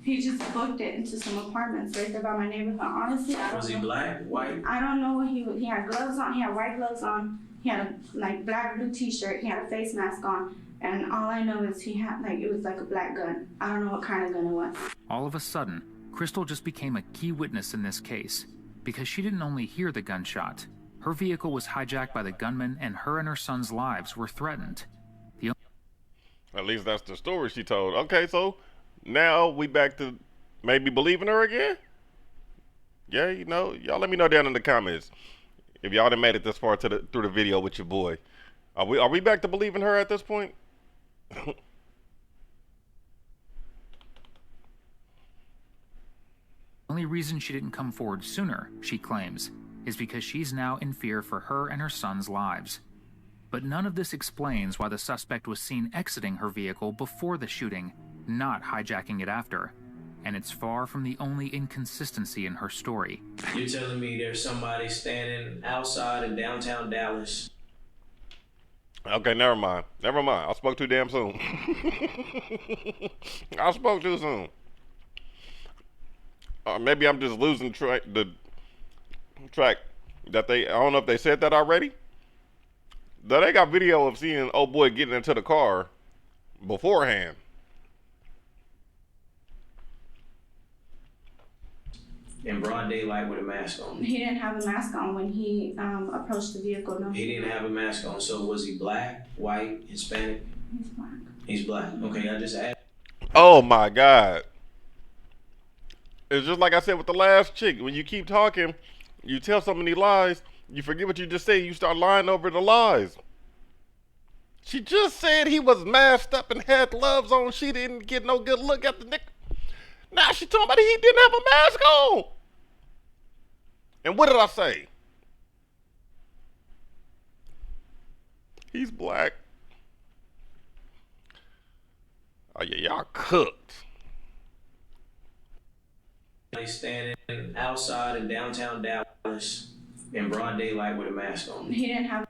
He just booked it into some apartments right there by my neighborhood. Honestly, I don't know. Was he black, white? I don't know what he had gloves on. He had white gloves on. He had a black blue t-shirt. He had a face mask on. And all I know is he had it was like a black gun. I don't know what kind of gun it was. All of a sudden, Crystal just became a key witness in this case because she didn't only hear the gunshot. Her vehicle was hijacked by the gunman, and her son's lives were threatened. At least that's the story she told. Okay, so now we back to maybe believing her again? Yeah, y'all let me know down in the comments if y'all done made it this far through the video with your boy. Are we back to believing her at this point? The only reason she didn't come forward sooner, she claims, is because she's now in fear for her and her son's lives. But none of this explains why the suspect was seen exiting her vehicle before the shooting, not hijacking it after. And it's far from the only inconsistency in her story. You're telling me there's somebody standing outside in downtown Dallas. Okay, never mind. I spoke too damn soon. I spoke too soon. Maybe I'm just losing the track that I don't know if they said that already. Though they got video of seeing old boy getting into the car beforehand. In broad daylight with a mask on. He didn't have a mask on when he approached the vehicle, no. He didn't have a mask on, so was he black, white, Hispanic? He's black. He's black. Okay, I just asked. Oh my God. It's just like I said with the last chick. When you keep talking, you tell so many lies, you forget what you just said, you start lying over the lies. She just said he was masked up and had gloves on. She didn't get no good look at the nigga. Now she talking about he didn't have a mask on. And what did I say? He's black. Oh yeah, y'all cooked. He's standing outside in downtown Dallas in broad daylight with a mask on. He didn't have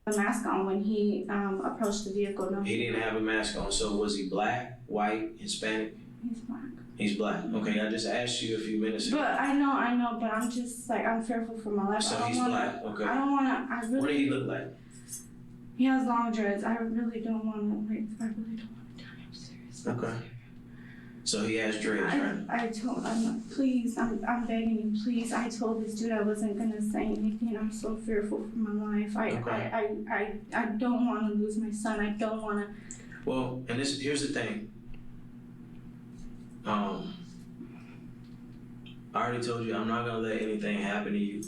a mask on when he approached the vehicle, no. He didn't have a mask on, so was he black, white, Hispanic? He's black. He's black. Okay, I just asked you a few minutes ago. But I know, but I'm just like, I'm fearful for my life. So he's black, okay. I don't wanna, What did he look like? He has long dreads. I really don't wanna, die. I'm serious. Okay. So he has dreads, right? Please, I'm begging you, please. I told this dude I wasn't gonna say anything. I'm so fearful for my life. I don't wanna lose my son. I don't wanna. Well, and here's the thing. I already told you I'm not gonna let anything happen to you.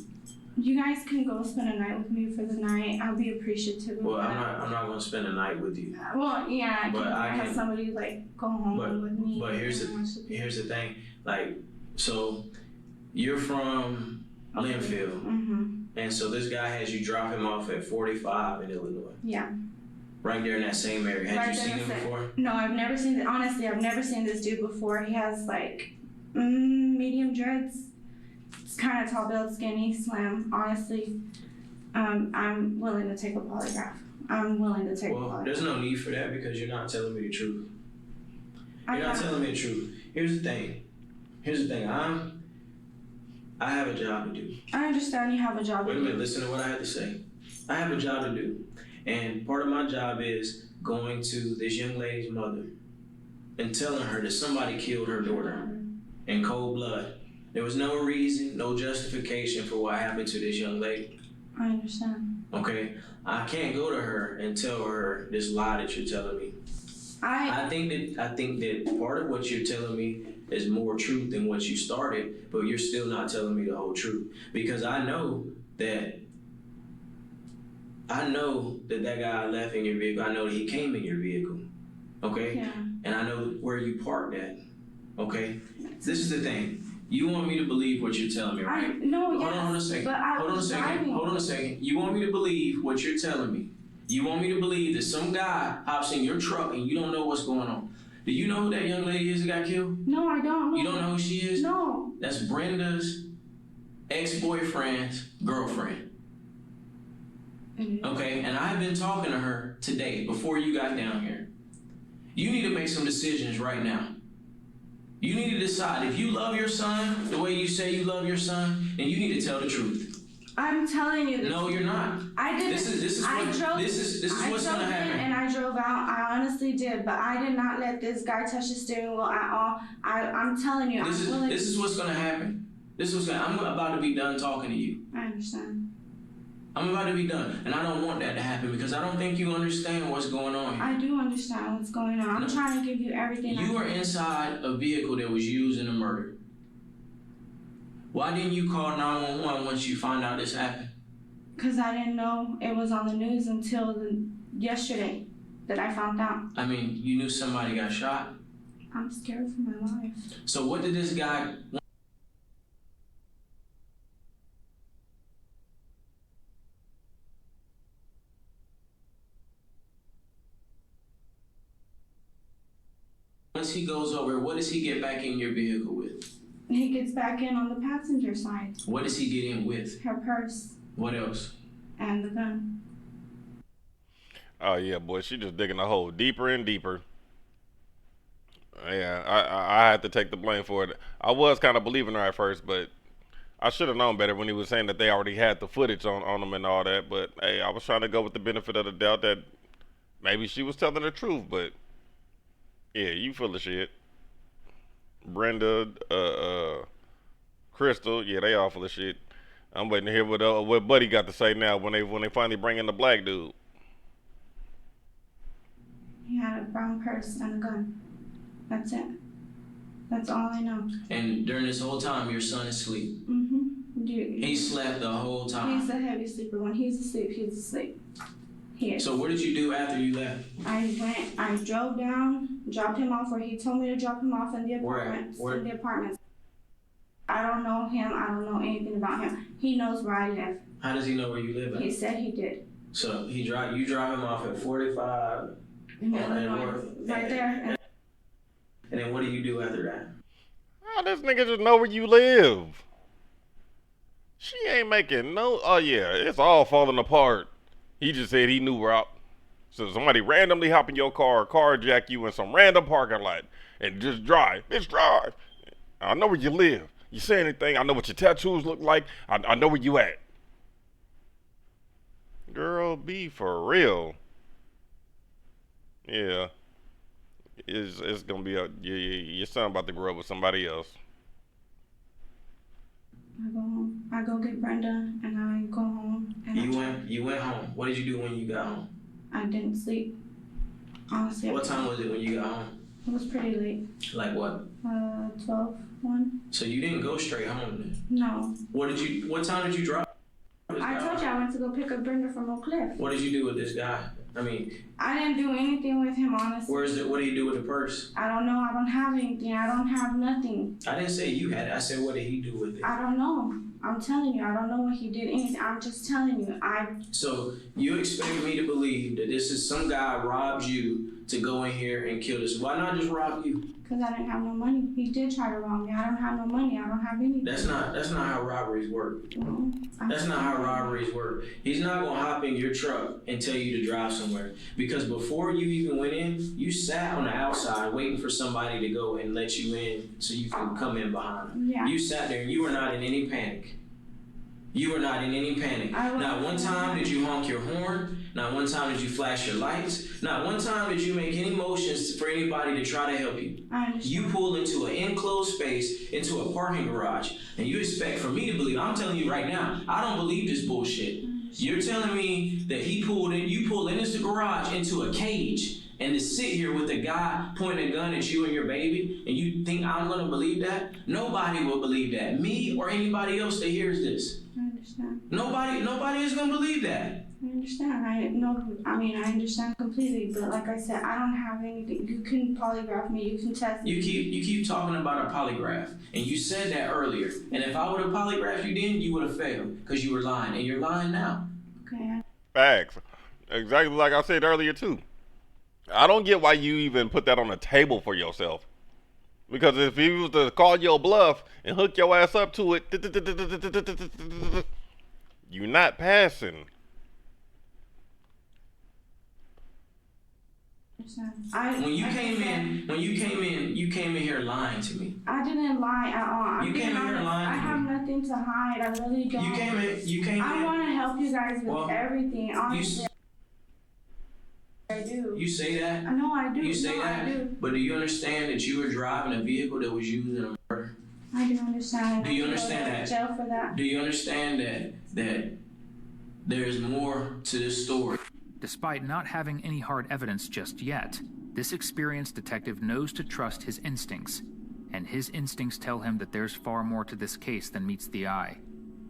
You guys can go spend a night with me for the night. I'll be appreciative of Well, that. I'm not gonna spend a night with you. Well, yeah, I can have somebody like go home with me. But here's the thing. Like, so you're from Linfield, and so this guy has you drop him off at 45 in Illinois. Yeah. Right there in that same area. Had you seen him before? No, I've never seen. Honestly, I've never seen this dude before. He has like medium dreads. It's kind of tall build, skinny, slim. Honestly, I'm willing to take a polygraph. Well, there's no need for that because you're not telling me the truth. You're not telling me the truth. Here's the thing. I have a job to do. I understand you have a job to do. Wait a minute, listen to what I have to say. I have a job to do. And part of my job is going to this young lady's mother and telling her that somebody killed her daughter in cold blood. There was no reason, no justification for what happened to this young lady. I understand. Okay? I can't go to her and tell her this lie that you're telling me. I think that part of what you're telling me is more truth than what you started, but you're still not telling me the whole truth. Because I know that guy left in your vehicle. I know that he came in your vehicle. Okay? Yeah. And I know where you parked at. Okay? This is the thing. You want me to believe what you're telling me, right? Hold on a second. Hold on a second. You want me to believe what you're telling me. You want me to believe that some guy hops in your truck and you don't know what's going on. Do you know who that young lady is that got killed? No, I don't. You don't know who she is? No. That's Brenda's ex-boyfriend's girlfriend. Okay, and I've been talking to her today before you got down here. You need to make some decisions right now. You need to decide if you love your son the way you say you love your son, then you need to tell the truth. I'm telling you. No, you're not. I didn't. This is what's gonna happen. And I drove out. I honestly did, but I did not let this guy touch the steering wheel at all. I'm telling you. This is what's gonna happen. I'm about to be done talking to you. I understand. I'm about to be done, and I don't want that to happen because I don't think you understand what's going on here. I do understand what's going on. I'm trying to give you everything. You were inside a vehicle that was used in a murder. Why didn't you call 911 once you found out this happened? Because I didn't know it was on the news until yesterday that I found out. I mean, you knew somebody got shot. I'm scared for my life. So what did this guy... Once he goes over, what does he get back in your vehicle with? He gets back in on the passenger side. What does he get in with? Her purse. What else? And the gun. Oh yeah, boy, she just digging the hole deeper and deeper. Yeah, I had to take the blame for it. I was kind of believing her at first, but I should have known better when he was saying that they already had the footage on them and all that. But hey, I was trying to go with the benefit of the doubt that maybe she was telling the truth. But yeah, you full of shit. Brenda, Crystal, yeah, they all full of shit. I'm waiting to hear what Buddy got to say now when they finally bring in the black dude. He had a brown purse and a gun. That's it. That's all I know. And during this whole time, your son is asleep. Mm-hmm. He slept the whole time. He's a heavy sleeper. When he's asleep, he's asleep. He is. So what did you do after you left? I drove down, dropped him off where he told me to drop him off in the apartments. Where? In the apartments. I don't know him. I don't know anything about him. He knows where I live. How does he know where you live at? He said he did. So you drive him off at 45 right there. And then what do you do after that? Oh, this nigga just know where you live. She ain't making no. Oh yeah, it's all falling apart. He just said he knew where I. So somebody randomly hop in your car, carjack you in some random parking lot, and just drive. Bitch, drive. I know where you live. You say anything? I know what your tattoos look like. I know where you at. Girl, be for real. Yeah. It's gonna be your son about to grow up with somebody else. I go home. I go get Brenda, and I go home. And You went home. What did you do when you got home? I didn't sleep. Honestly. What time was it when you got home? It was pretty late. Like what? 12, 1. So you didn't go straight home then? No. What time did you drive? I told you I went to go pick up Brenda from Oak Cliff. What did you do with this guy? I mean, I didn't do anything with him, honestly. What did he do with the purse? I don't know. I don't have anything. I don't have nothing. I didn't say you had it. I said, what did he do with it? I don't know. I'm telling you, I don't know what he did. Anything. I'm just telling you. So you expect me to believe that this is some guy robbed you to go in here and kill this? Why not just rob you? Because I didn't have no money. He did try to rob me. I don't have no money. I don't have anything. That's not how robberies work. No, that's not how robberies work. He's not gonna hop in your truck and tell you to drive somewhere. Because before you even went in, you sat on the outside waiting for somebody to go and let you in so you can come in behind them. Yeah. You sat there and you were not in any panic. You were not in any panic. Not one time did you honk your horn. Not one time did you flash your lights. Not one time did you make any motions for anybody to try to help you. You pulled into an enclosed space, into a parking garage, and you expect for me to believe. I'm telling you right now, I don't believe this bullshit. You're telling me that you pulled in this garage into a cage and to sit here with a guy pointing a gun at you and your baby, and you think I'm gonna believe that? Nobody will believe that. Me or anybody else that hears this. I understand. Nobody is gonna believe that. I understand. I understand completely. But like I said, I don't have anything. You can polygraph me. You can test me. You keep talking about a polygraph, and you said that earlier. And if I would have polygraphed you then, you would have failed because you were lying, and you're lying now. Okay. Facts. Exactly like I said earlier too. I don't get why you even put that on the table for yourself. Because if he was to call your bluff and hook your ass up to it, you're not passing. When you came in, you came in here lying to me. I didn't lie at all. You came in here lying. I have nothing to hide. I really don't. You came in. I want to help you guys with everything. Honestly, I do. You say that? I know I do. You say that? I do. But do you understand that you were driving a vehicle that was used in a murder? I do understand. Do you understand that? Jail for that. Do you understand that There's more to this story. Despite not having any hard evidence just yet, this experienced detective knows to trust his instincts, and his instincts tell him that there's far more to this case than meets the eye.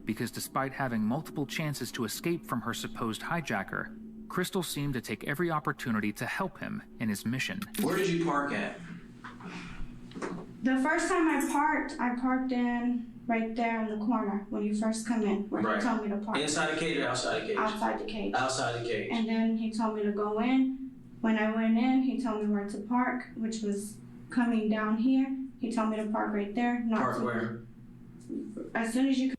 Because despite having multiple chances to escape from her supposed hijacker, Crystal seemed to take every opportunity to help him in his mission. Where did you park at? The first time I parked in right there in the corner when you first come in, where he told me to park. Inside the cage or outside the cage? Outside the cage. Outside the cage. And then he told me to go in. When I went in, he told me where to park, which was coming down here. He told me to park right there. Park where? As soon as you.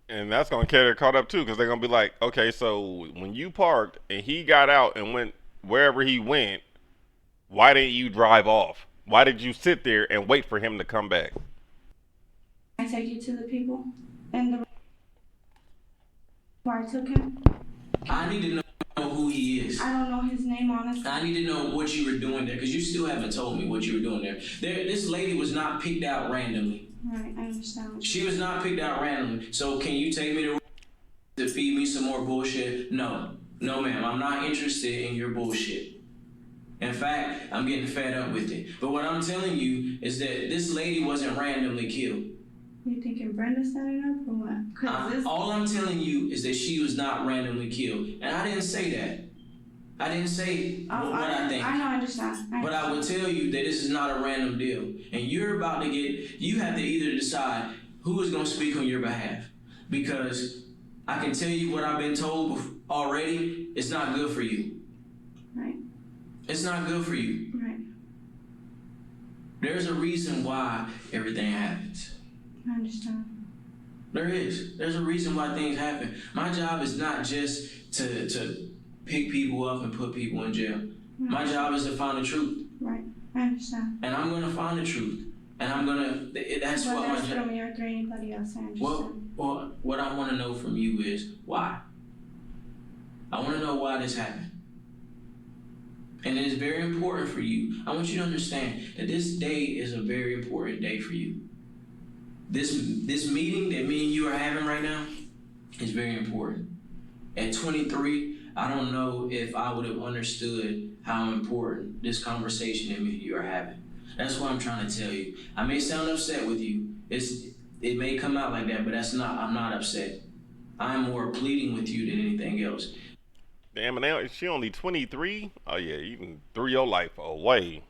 And that's gonna get her caught up too, because they're gonna be like, okay, so when you parked and he got out and went wherever he went, why didn't you drive off? Why did you sit there and wait for him to come back? I take you to the people and the where I took him. I need to know who he is. I don't know his name, honestly. I need to know what you were doing there, because you still haven't told me what you were doing there. This lady was not picked out randomly. Right, I understand. She was not picked out randomly. So can you take me to feed me some more bullshit? No. No, ma'am. I'm not interested in your bullshit. In fact, I'm getting fed up with it. But what I'm telling you is that this lady wasn't randomly killed. You thinking Brenda set it up or what? All I'm telling you is that she was not randomly killed. And I didn't say that. I didn't say what I think. I know, I understand. But I will tell you that this is not a random deal. And you're about to you have to either decide who is going to speak on your behalf. Because I can tell you what I've been told already, it's not good for you. Right. It's not good for you. Right. There's a reason why everything happens. I understand. There is. There's a reason why things happen. My job is not just to pick people up and put people in jail. Right. My job is to find the truth. Right. I understand. And I'm going to find the truth. And I'm going to, that's what my job. Me or through anybody else, I understand. Well, what I want to know from you is why. I want to know why this happened. And it is very important for you. I want you to understand that this day is a very important day for you. This meeting that me and you are having right now is very important. At 23, I don't know if I would have understood how important this conversation that me and you are having. That's what I'm trying to tell you. I may sound upset with you. It may come out like that, but I'm not upset. I'm more pleading with you than anything else. Damn, and now is she only 23? Oh yeah, you can throw your life away.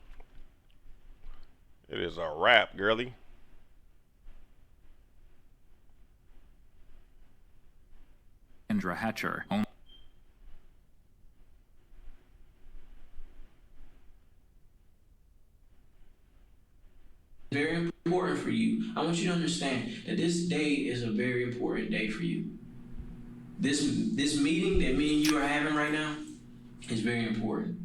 It is a wrap, girly. Kendra Hatcher. Very important for you. I want you to understand that this day is a very important day for you. This meeting that me and you are having right now is very important.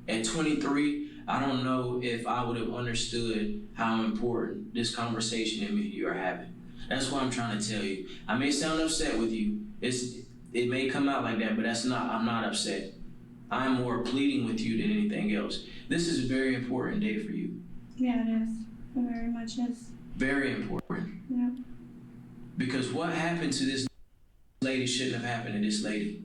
At 23, I don't know if I would have understood how important this conversation that me and you are having. That's what I'm trying to tell you. I may sound upset with you. It may come out like that, but I'm not upset. I'm more pleading with you than anything else. This is a very important day for you. Yeah, it is. It very much is. Very important. Yeah. Because what happened to this lady shouldn't have happened to this lady.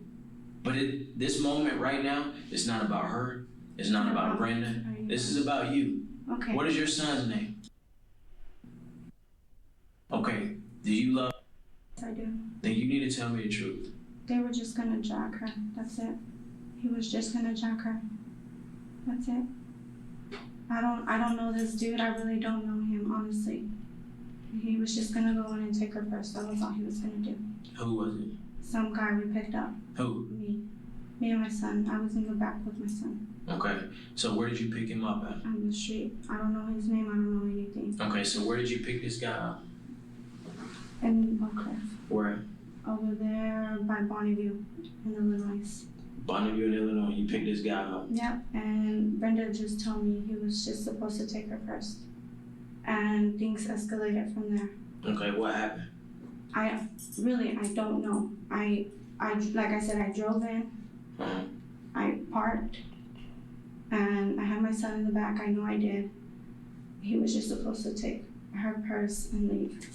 But this moment right now, it's not about her. It's not about Brenda. This is about you. Okay. What is your son's name? Okay. Do you love? Yes, I do. Then you need to tell me the truth. They were just gonna jack her. That's it. He was just gonna jack her. That's it. I don't know this dude. I really don't know him, honestly. He was just gonna go in and take her purse. That was all he was gonna do. Who was it? Some guy we picked up. Who? Me. Me and my son. I was in the back with my son. Okay. So where did you pick him up at? On the street. I don't know his name. I don't know anything. Okay. So where did you pick this guy up? In Oak Cliff. Where? Over there by Bonneview in the Little Ice. Bonneview in Illinois. You picked this guy up. Yep. And Brenda just told me he was just supposed to take her first. And things escalated from there. Okay. What happened? I don't know. I like I said, I drove in. Uh-huh. I parked. And I had my son in the back. I know I did. He was just supposed to take her purse and leave.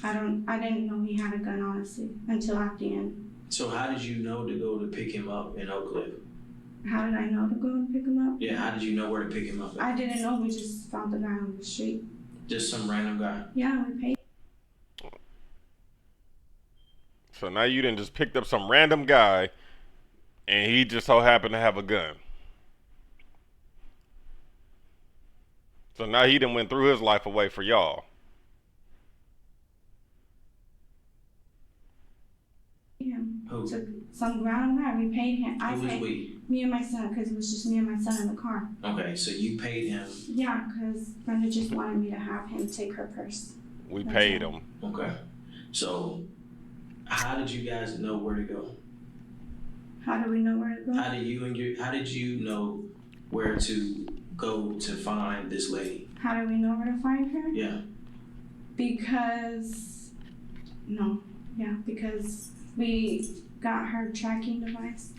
I didn't know he had a gun, honestly, until at the end. So how did you know to go to pick him up in Oak Cliff? How did I know to go and pick him up? Yeah, how did you know where to pick him up at? I didn't know. We just found the guy on the street. Just some random guy? Yeah, we paid. So now you didn't just picked up some random guy, and he just so happened to have a gun. So now he done went through his life away for y'all. Him. Who? So some random guy. We paid him. Who was we? Me and my son, because it was just me and my son in the car. Okay, so you paid him. Yeah, because Brenda just wanted me to have him take her purse. We paid him. Okay. So how did you guys know where to go? How do we know where to go? How did you know where to go to find this lady? How do we know where to find her? Yeah. Because we got her tracking device,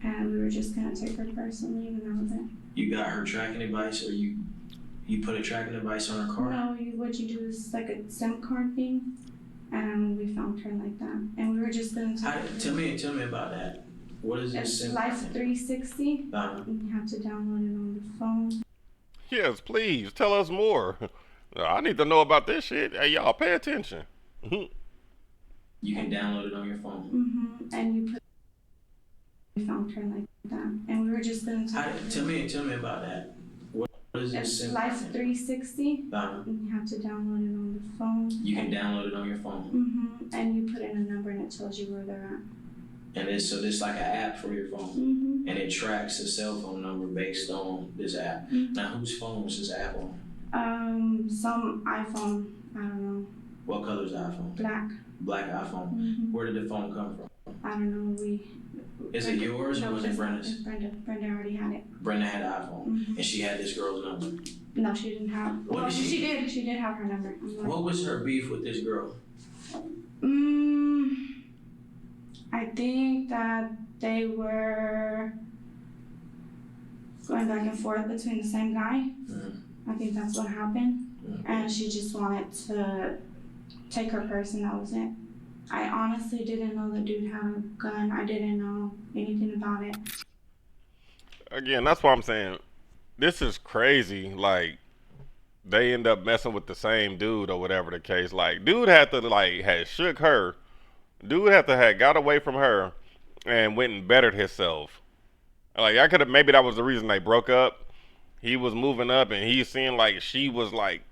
and we were just gonna take her purse and leave, and that was it. You got her tracking device, or you put a tracking device on her car? No, what you do is like a SIM card thing, and we found her like that, and we were just gonna take her. Tell me about that. What is this It's SIM Life card? 360. You have to download it on the phone. Yes, please tell us more. I need to know about this shit. Hey, y'all, pay attention. You can download it on your phone. And we found her like that, and we were just gonna take her. Tell me about that. What is this It's SIM Life card? 360. You have to download it on the phone. You can download it on your phone. And you put in a number and it tells you where they're at. And this like an app for your phone, and it tracks the cell phone number based on this app. Now, whose phone is this app on? Some iPhone. I don't know. What color is the iPhone? Black. Black iPhone. Where did the phone come from? I don't know. Is it yours or was it Brenda's? It's Brenda. Brenda already had it. Brenda had an iPhone, and she had this girl's number. No, she didn't have. What Well, did she did. She did have her number. What was her beef with this girl? I think that they were going back and forth between the same guy. I think that's what happened. And she just wanted to take her purse, and that was it. I honestly didn't know the dude had a gun. I didn't know anything about it. Again, that's what I'm saying. This is crazy. Like, they end up messing with the same dude or whatever the case. Like, dude had to, like, had shook her. Dude had got away from her and went and bettered himself. Like, I could have, maybe that was the reason they broke up. He was moving up and he seemed like she was like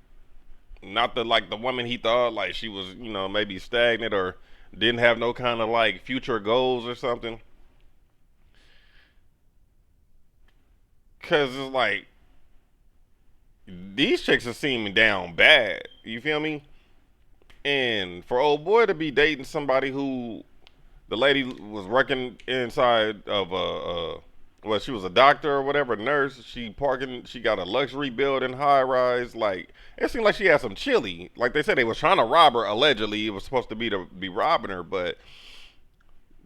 not the woman he thought. Like, she was, maybe stagnant or didn't have no kind of like future goals or something. Cause it's like these chicks are seeming down bad. You feel me? And for old boy to be dating somebody who the lady was working inside of well, she was a doctor or whatever, nurse. She got a luxury building, high rise. Like, it seemed like she had some chili. Like they said, they was trying to rob her. Allegedly, it was supposed to be robbing her. But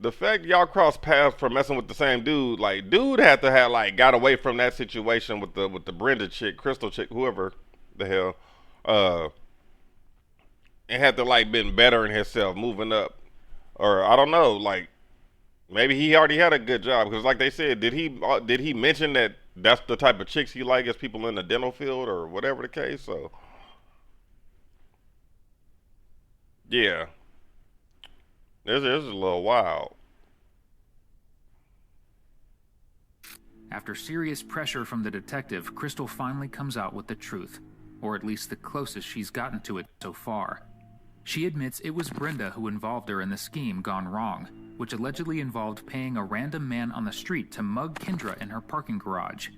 the fact y'all crossed paths for messing with the same dude, like, dude had to have like got away from that situation with the Brenda chick, Crystal chick, whoever the hell, and had to like been bettering himself, moving up, or I don't know, like maybe he already had a good job because, like they said, did he mention that that's the type of chicks he like as people in the dental field or whatever the case? So yeah, this is a little wild. After serious pressure from the detective, Crystal finally comes out with the truth, or at least the closest she's gotten to it so far. She admits it was Brenda who involved her in the scheme gone wrong, which allegedly involved paying a random man on the street to mug Kendra in her parking garage.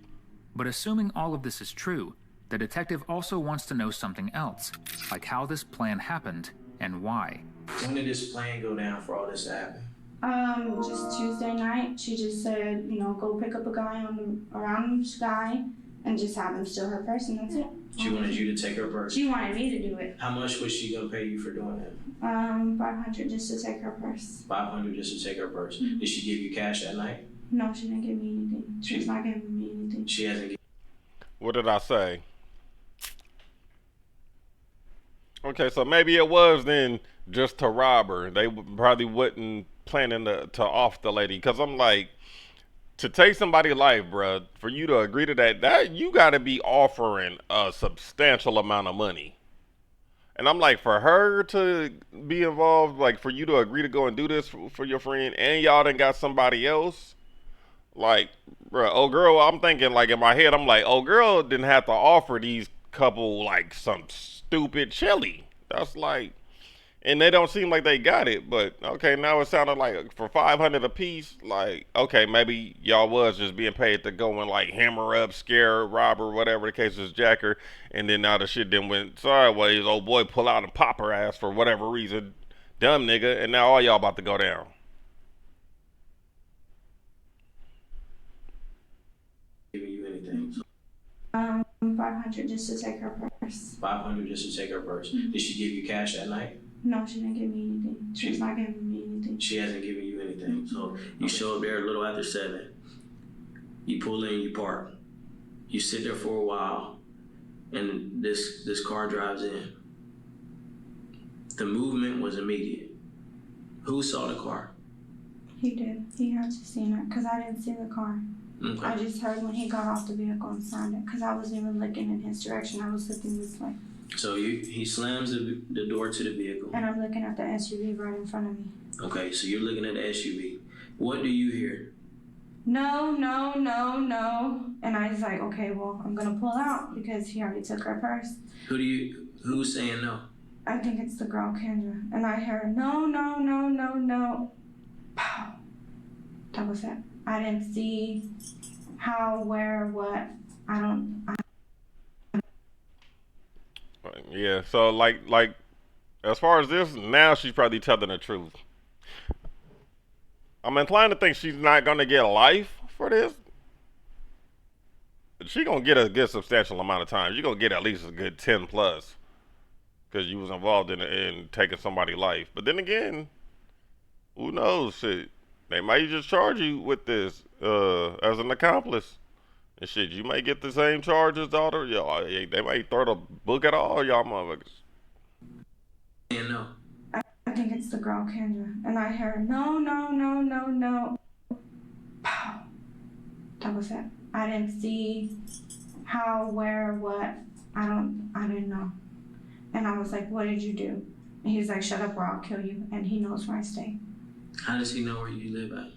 But assuming all of this is true, the detective also wants to know something else, like how this plan happened and why. When did this plan go down for all this to happen? Just Tuesday night. She just said, go pick up a guy around Sky and just have him steal her purse, and that's it. She wanted you to take her purse? She wanted me to do it. How much was she gonna pay you for doing that? $500 just to take her purse. $500 just to take her purse. Did she give you cash that night? No, she didn't give me anything. She's not giving me anything. She hasn't. What did I say? Okay, so maybe it was then just to rob her. They probably wasn't planning to off the lady. Cause I'm like, to take somebody's life, bruh, for you to agree to that you got to be offering a substantial amount of money. And I'm like, for her to be involved, like for you to agree to go and do this for your friend, and y'all done got somebody else, like, bruh, oh girl, I'm thinking like in my head, I'm like, oh girl didn't have to offer these couple like some stupid chili. That's like, and they don't seem like they got it. But okay, now it sounded like for 500 a piece. Like okay, maybe y'all was just being paid to go and like hammer up, scare, rob her, whatever the case is, jacker. And then now the shit then went sideways. Old boy pull out and pop her ass for whatever reason, dumb nigga. And now all y'all about to go down. Giving you anything? 500 just to take her purse. 500 just to take her purse. Did she give you cash that night? No, she didn't give me anything. She's not giving me anything. She hasn't given you anything. So you show up there a little after 7. You pull in, you park. You sit there for a while, and this car drives in. The movement was immediate. Who saw the car? He did. He had to see it because I didn't see the car. Okay. I just heard when he got off the vehicle and signed it because I wasn't even looking in his direction. I was looking this way. So he slams the door to the vehicle. And I'm looking at the SUV right in front of me. Okay, so you're looking at the SUV. What do you hear? No, no, no, no. And I was like, okay, well, I'm gonna pull out because he already took her purse. Who's saying no? I think it's the girl Kendra. And I heard, no, no, no, no, no. Pow. That was it. I didn't see how, where, what. Yeah. So like as far as this, now she's probably telling the truth. I'm inclined to think she's not gonna get life for this. She gonna get a good substantial amount of time. You're gonna get at least a good 10 plus, because you was involved in taking somebody's life. But then again, who knows? Shit, they might just charge you with this as an accomplice. And shit, you might get the same charge as the other. Y'all, they might throw the book at all y'all motherfuckers. Saying no. I think it's the girl Kendra. And I heard, no, no, no, no, no. Pow. That was it. I didn't see how, where, what. I didn't know. And I was like, what did you do? And he's like, shut up or I'll kill you. And he knows where I stay. How does he know where you live at?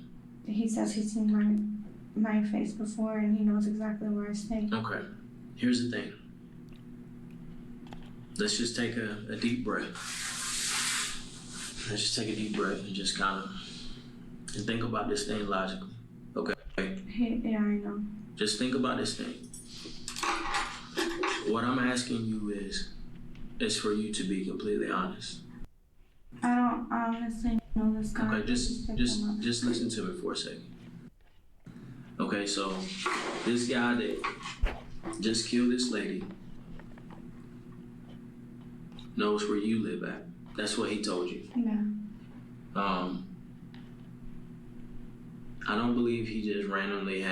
He says he's seen my face before and he knows exactly where I stay. Okay. Here's the thing. Let's just take a deep breath. Let's just take a deep breath and just kind of and think about this thing logically. Okay? Yeah, I know. Just think about this thing. What I'm asking you is for you to be completely honest. I honestly know this guy. Okay, just listen to me for a second. Okay, so this guy that just killed this lady knows where you live at. That's what he told you. Yeah. I don't believe he just randomly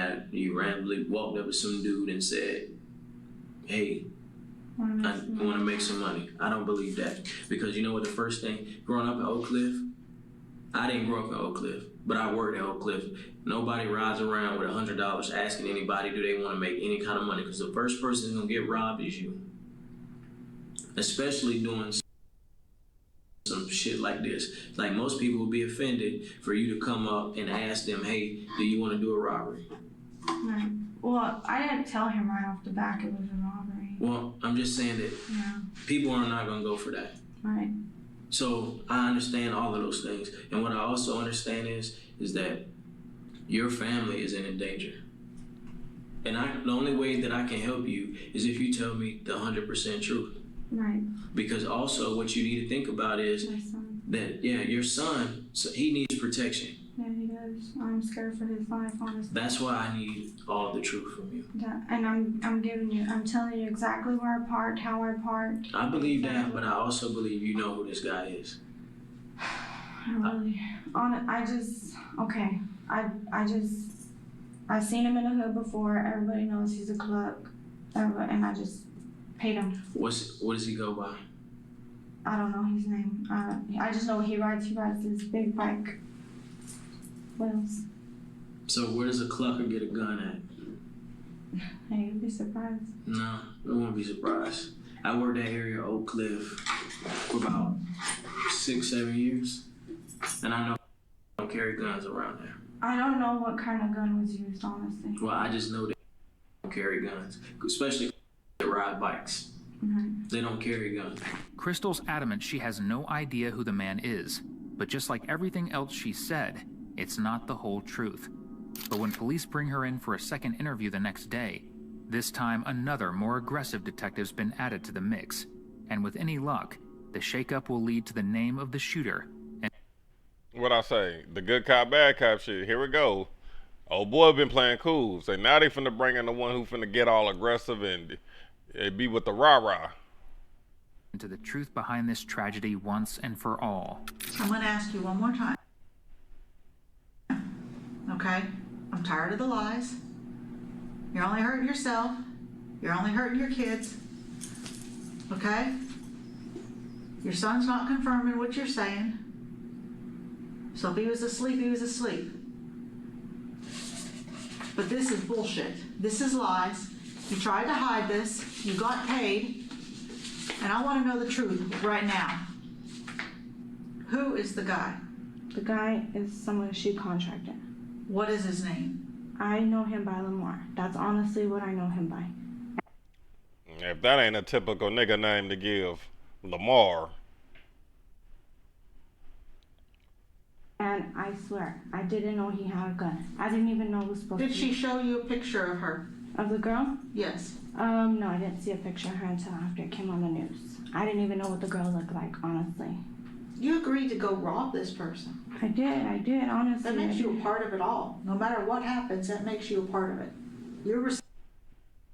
walked up to some dude and said, hey, I want to make some money. I don't believe that. Because you know what the first thing, growing up in Oak Cliff, I didn't grow up in Oak Cliff, but I worked at Oak Cliff. Nobody rides around with $100 asking anybody do they want to make any kind of money, because the first person who's going to get robbed is you. Especially doing some shit like this. Like, most people would be offended for you to come up and ask them, hey, do you want to do a robbery? Right. Well, I didn't tell him right off the back it was a robbery. Well, I'm just saying that people are not going to go for that. Right. So I understand all of those things. And what I also understand is that your family is in danger. And the only way that I can help you is if you tell me the 100% truth. Right. Because also what you need to think about is that, your son, so he needs protection. Yeah, he does. I'm scared for his life, honestly. That's why I need all the truth from you. And I'm telling you exactly where I parked, how I parked. I believe that, but I also believe you know who this guy is. I've seen him in the hood before. Everybody knows he's a clerk. And I just paid him. What does he go by? I don't know his name. I just know he rides this big bike. What else? So where does a clucker get a gun at? Hey, you'd be surprised. No, I won't be surprised. I worked at area Oak Cliff for about 6-7 years, and I know they don't carry guns around there. I don't know what kind of gun was used, honestly. Well, I just know they don't carry guns, especially they ride bikes. Mm-hmm. They don't carry guns. Crystal's adamant she has no idea who the man is, but just like everything else she said, it's not the whole truth. But when police bring her in for a second interview the next day, this time another, more aggressive detective's been added to the mix. And with any luck, the shakeup will lead to the name of the shooter. And What I say? The good cop, bad cop shit. Here we go. Old boy been playing cool. So now they finna bring in the one who finna get all aggressive and be with the rah-rah. to the truth behind this tragedy once and for all. I'm gonna ask you one more time. Okay? I'm tired of the lies. You're only hurting yourself. You're only hurting your kids. Okay? Your son's not confirming what you're saying. So if he was asleep, he was asleep. But this is bullshit. This is lies. You tried to hide this. You got paid. And I want to know the truth right now. Who is the guy? The guy is someone she contracted. What is his name? I know him by Lamar. That's honestly what I know him by. If that ain't a typical nigga name to give, Lamar. And I swear, I didn't know he had a gun. I didn't even know it was supposed to Did be. she show you a picture of her? Of the girl? Yes. No, I didn't see a picture of her until after it came on the news. I didn't even know what the girl looked like, honestly. You agreed to go rob this person. I did, honestly. That makes you a part of it all. No matter what happens, that makes you a part of it. You're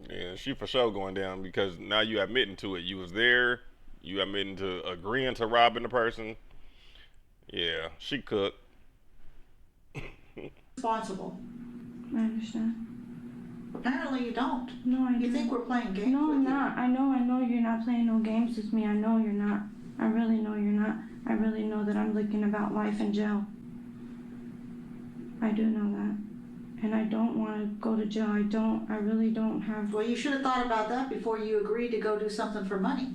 Yeah, she for sure going down because now you admitting to it. You was there. You admitting to agreeing to robbing the person. Yeah, she cooked. responsible. I understand. Apparently you don't. No, I You don't. think we're playing games No, with I'm you. not. I know you're not playing no games with me. I know you're not. I really know you're not. I really know that I'm looking about life in jail. I do know that. And I don't want to go to jail. I really don't have... Well, you should have thought about that before you agreed to go do something for money.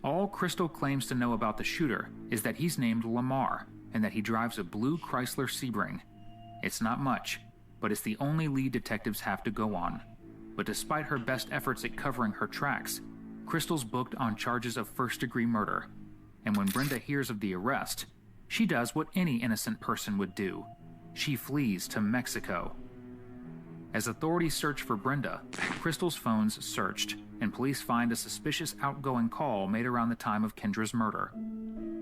All Crystal claims to know about the shooter is that he's named Lamar and that he drives a blue Chrysler Sebring. It's not much, but it's the only lead detectives have to go on. But despite her best efforts at covering her tracks, Crystal's booked on charges of first-degree murder. And when Brenda hears of the arrest, she does what any innocent person would do. She flees to Mexico. As authorities search for Brenda, Crystal's phone's searched, and police find a suspicious outgoing call made around the time of Kendra's murder.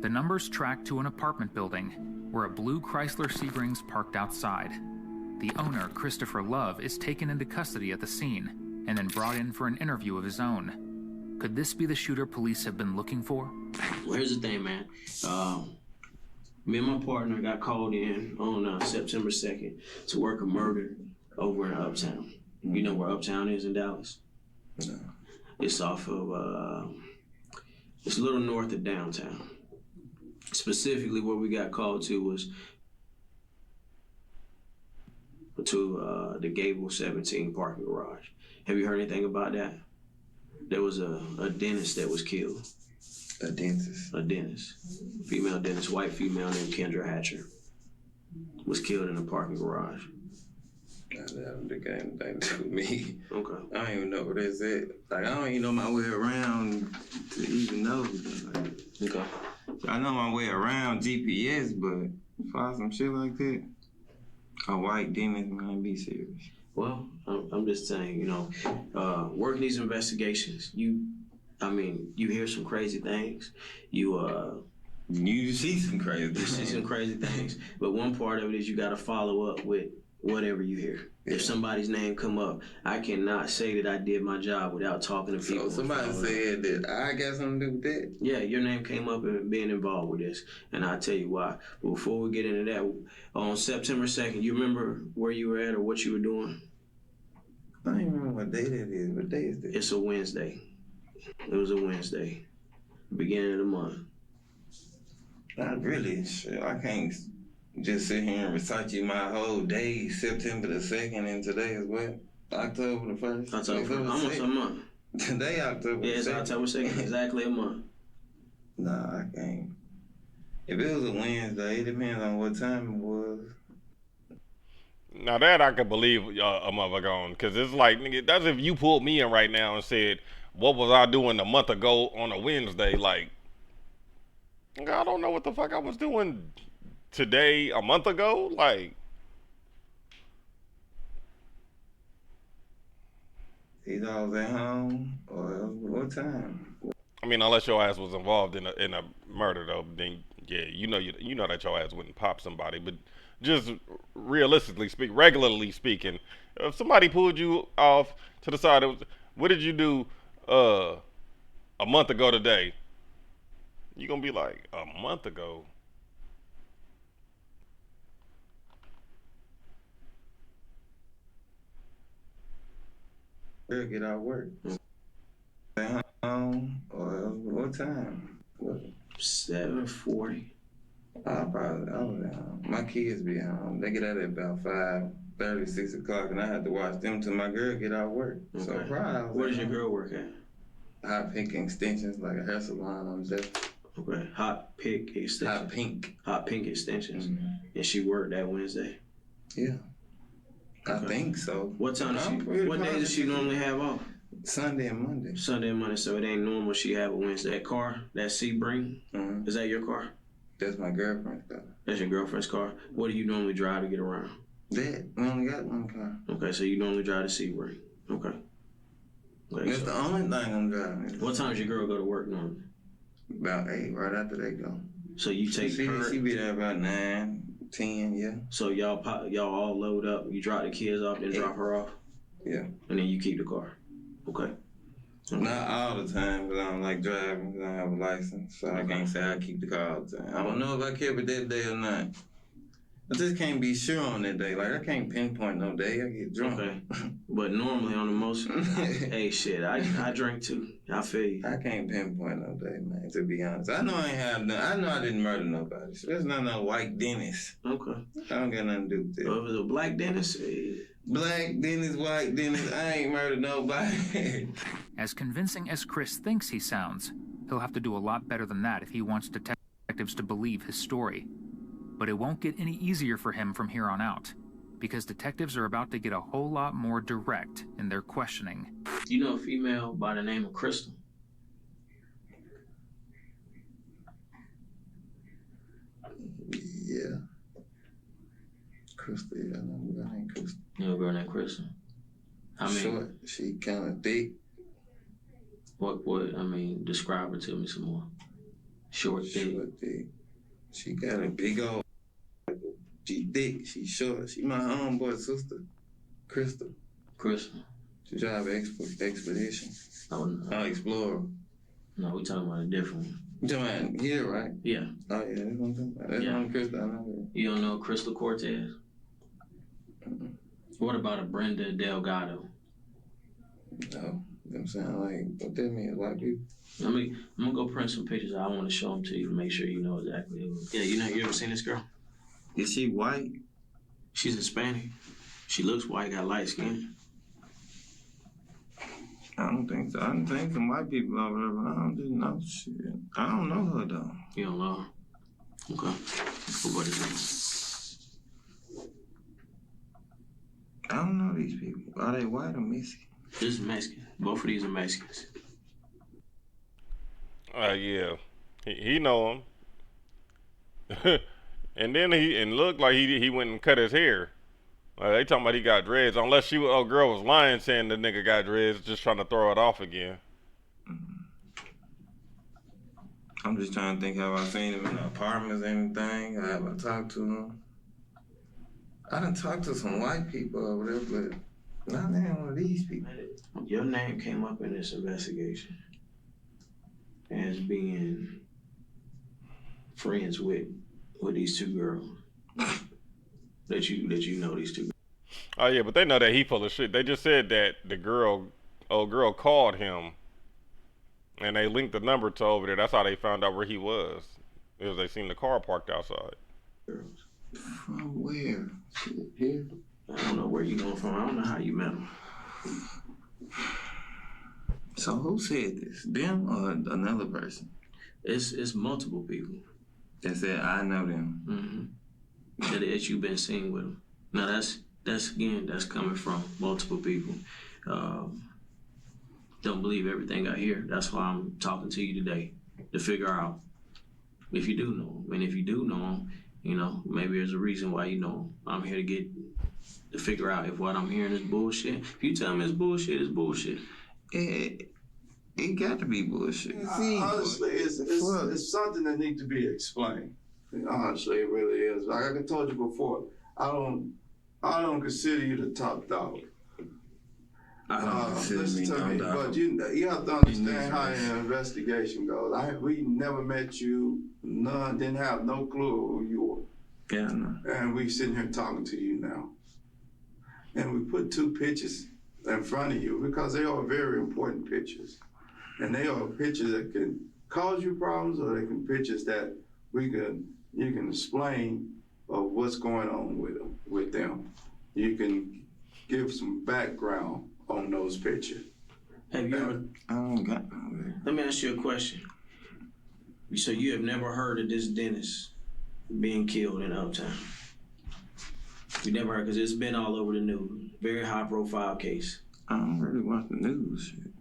The numbers track to an apartment building where a blue Chrysler Sebring's parked outside. The owner, Christopher Love, is taken into custody at the scene and then brought in for an interview of his own. Could this be the shooter police have been looking for? Well, here's the thing, man. Me and my partner got called in on September 2nd to work a murder over in Uptown. You know where Uptown is in Dallas? No. It's off of, it's a little north of downtown. Specifically, what we got called to was to the Gable 17 parking garage. Have you heard anything about that? There was a dentist that was killed. A dentist? A dentist. Female dentist, white female named Kendra Hatcher. Was killed in a parking garage. That got anything to do with me. Okay. I don't even know where that's at. Like, I don't even know my way around to even know. Like, Okay. I know my way around GPS, but find some shit like that, a white dentist might be serious. Well, I'm just saying, you know, working these investigations, you hear some crazy things. You see some crazy You things. see some crazy things. But one part of it is you got to follow up with whatever you hear. Yeah. If somebody's name come up, I cannot say that I did my job without talking to people. So somebody said that I got something to do with that? Yeah, your name came up and being involved with this, and I'll tell you why. But before we get into that, on September 2nd, you remember where you were at or what you were doing? I don't even remember what day that is. What day is that? It's a Wednesday. It was a Wednesday, beginning of the month. Not really. Shit, I can't just sit here and recite you my whole day, September the 2nd, and today is what? October the 1st? October 1st. Almost a month. Today, October Yeah, it's 2nd. October 2nd, exactly a month. Nah, I can't. If it was a Wednesday, it depends on what time it was. Now that I could believe a motherfucker on, cause it's like, nigga, that's if you pulled me in right now and said, "What was I doing a month ago on a Wednesday?" Like, nigga, I don't know what the fuck I was doing today a month ago. Like, Either I was at home or what time? I mean, unless your ass was involved in a murder though, then yeah, you know that your ass wouldn't pop somebody. But just realistically speak, regularly speaking, if somebody pulled you off to the side, what did you do uh, a month ago today? You gonna be like, a month ago? Girl, get out of work. At home or what time? 7:40. I was at home. My kids be home. They get out at about 5:30, 6 o'clock, and I have to watch them till my girl get out of work. Okay. So probably Where does your girl work at? Hot Pink Extensions, like a hair salon on Jeff. Okay, Hot Pink Extensions. Hot Pink. Hot Pink Extensions. Mm-hmm. And she worked that Wednesday? Yeah. Okay. I think so. What time does what days does she normally have off? Sunday and Monday. Sunday and Monday, so it ain't normal she have a Wednesday. That car, that Sebring, is that your car? That's my girlfriend's car. That's your girlfriend's car? What do you normally drive to get around? That, we only got one car. Okay, so you normally drive the Sebring. Okay. That's the only thing I'm driving. What time does your girl go to work normally? About 8, right after they go. So you take her? She be there about 9, 10, yeah. So y'all all load up, you drop the kids off, then drop her off? Yeah. And then you keep the car? Okay. Not all the time, because I don't like driving, because I don't have a license. So I can't say I keep the car all the time. I don't know if I kept it that day or not. I just can't be sure on that day. Like, I can't pinpoint no day. I get drunk. Okay. But normally on the most, hey, shit, I drink too. I feel you. I can't pinpoint no day, man, to be honest. I know I ain't have no, I know I didn't murder nobody. So that's not no white dentist. Okay. I don't got nothing to do with that. So if it was a black dentist, black dentist, white dentist, I ain't murdered nobody. As convincing as Chris thinks he sounds, he'll have to do a lot better than that if he wants detectives to believe his story. But it won't get any easier for him from here on out, because detectives are about to get a whole lot more direct in their questioning. You know a female by the name of Crystal? Yeah. Crystal, yeah, I know a girl named Crystal. You know a girl named Crystal? Short, she kind of thick. Describe her to me some more. Short, thick. She got a big old, she thick, she short. She my homeboy's sister, Crystal. Crystal. She drive expedition. Oh, no. Explorer. No, we talking about a different one. You talking about here, right? Yeah. Oh, yeah, that's what I'm talking about. That's one Crystal, I know her. You don't know Crystal Cortez? Mm-mm. What about a Brenda Delgado? No. Them sound like, what that mean, white people? I'm gonna go print some pictures. I want to show them to you to make sure you know exactly who. Yeah, you ever seen this girl? Is she white? She's Hispanic. She looks white, got light skin. I don't think so. I done think some white people over there, but I don't just know shit. I don't know her though. You don't know her? Okay. What is it? I don't know these people. Are they white or Mexican? This is Mexican. Both of these are Mexicans. Yeah, he know him. And then he looked like he went and cut his hair. They talking about he got dreads. Unless girl was lying saying the nigga got dreads, just trying to throw it off again. I'm just trying to think, have I seen him in the apartments or anything? Have I talked to him? I done talked to some white people over there, but not one of these people. Your name came up in this investigation as being friends with these two girls. that you know these two girls. Oh yeah, but they know that he full of shit. They just said that old girl called him and they linked the number to over there. That's how they found out where he was. Because they seen the car parked outside. From where? Shit, here? I don't know where you going from. I don't know how you met them. So who said this? Them or another person? It's multiple people. That said, I know them. Mm-hmm. That you've been seeing with them. Now that's coming from multiple people. Don't believe everything I hear. That's why I'm talking to you today, to figure out if you do know them. And if you do know them, you know, maybe there's a reason why you know them. I'm here to figure out if what I'm hearing is bullshit. If you tell me it's bullshit, it's bullshit. It got to be bullshit. Honestly, it's something that needs to be explained. Honestly, it really is. Like I told you before, I don't consider you the top dog. Listen to me, but you have to understand how your investigation goes. We never met you, didn't have no clue who you were. Yeah, I know. And we sitting here talking to you now. And we put two pictures in front of you because they are very important pictures. And they are pictures that can cause you problems, or they can pictures that you can explain of what's going on with them. You can give some background on those pictures. Have you ever? I don't got no. Let me ask you a question. So you have never heard of this dentist being killed in Uptown? You never heard, because it's been all over the news. Very high profile case. I don't really watch the news shit.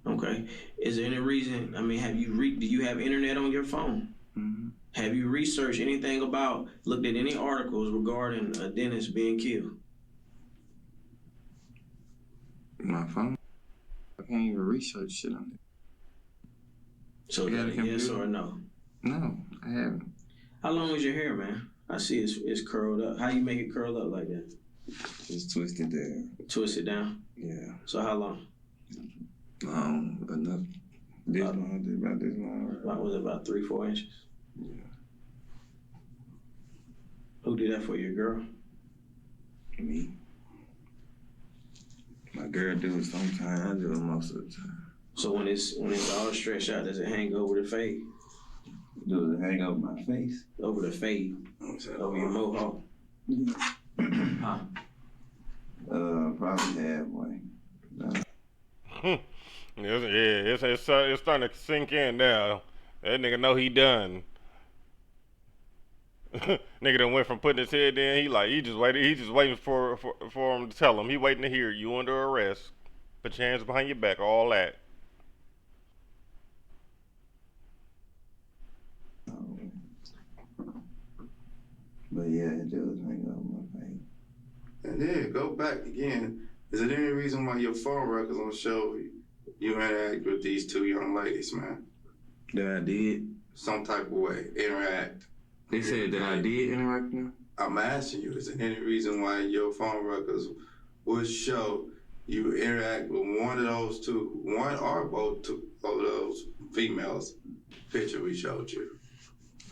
Okay. Is there any reason, I mean, do you have internet on your phone? Mm-hmm. Have you researched anything looked at any articles regarding a dentist being killed? My phone? I can't even research shit on it. So is that a yes or a no? No, I haven't. How long is your hair, man? I see it's curled up. How you make it curl up like that? Just twist it down. Twist it down? Yeah. So how long? Long enough. This long, about this long. Right? Was it about 3-4 inches? Yeah. Who did that for you, girl? Me. My girl do it sometimes. I do it most of the time. So when it's all stretched out, does it hang over the fade? Does it hang over my face? Over the fade? Over your mohawk? Huh? Probably halfway. It's starting to sink in now. That nigga know he done. Nigga done went from putting his head in. He just waiting for him to tell him. He waiting to hear you under arrest. Put your hands behind your back. All that. But yeah, it does hang over my face. And then go back again. Is there any reason why your phone records don't show you interact with these two young ladies, man? That I did? Some type of way. Interact. They said that I did interact with them? I'm asking you, is there any reason why your phone records would show you interact with one of those two, one or both two of those females picture we showed you?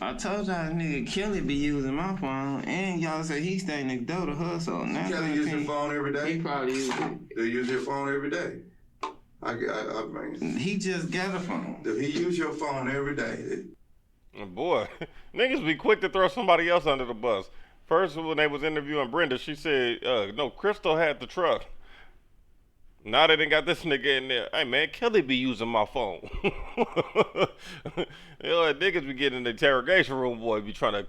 I told y'all nigga Kelly be using my phone, and y'all say he stay next door to her, so now Kelly use your phone every day? He probably use it. Do you use your phone every day? I mean, he just got a phone. Do he use your phone every day? Boy, niggas be quick to throw somebody else under the bus. First, when they was interviewing Brenda, she said, no, Crystal had the truck. Now they done got this nigga in there. Hey, man, Kelly be using my phone. Niggas be getting in the interrogation room, boy, be trying to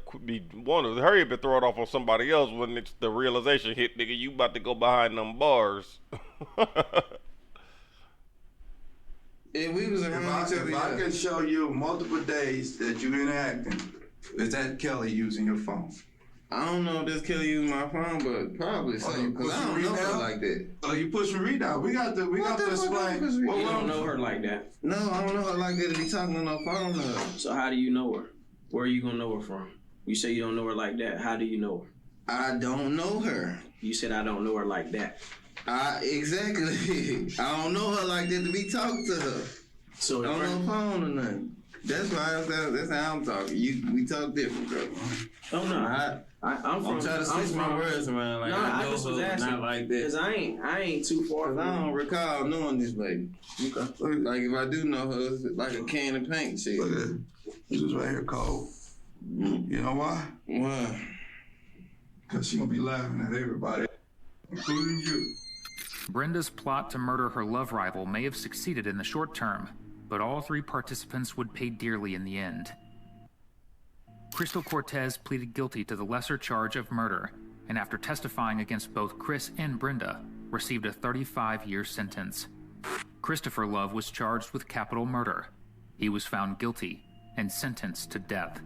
hurry up and throw it off on somebody else when it's the realization hit, nigga, you about to go behind them bars. If we was around each other, if I can show you multiple days that you interacting, is that Kelly using your phone? I don't know if that's Kelly using my phone, but probably so. Because I don't know her like that. Oh, you pushing read out. We got to explain. Well, you don't know her like that. No, I don't know her like that to be talking on no phone to her. So how do you know her? Where are you going to know her from? You say you don't know her like that. How do you know her? I don't know her. You said I don't know her like that. Exactly. I don't know her like that to be talking to her. So on no phone or nothing. That's why that's how I'm talking. We talk different, bro. Oh no. I'm trying to switch my words around. Like, no, I just was asking. Not like that. Cause I ain't too far. Cause I don't recall knowing this lady. Okay. Like if I do know her, it's like a can of paint shit. Look at this is right here, Cole. You know why? Why? Because she gonna be laughing at everybody, including you. Brenda's plot to murder her love rival may have succeeded in the short term, but all three participants would pay dearly in the end. Crystal Cortez pleaded guilty to the lesser charge of murder, and after testifying against both Chris and Brenda, received a 35-year sentence. Christopher Love was charged with capital murder. He was found guilty and sentenced to death.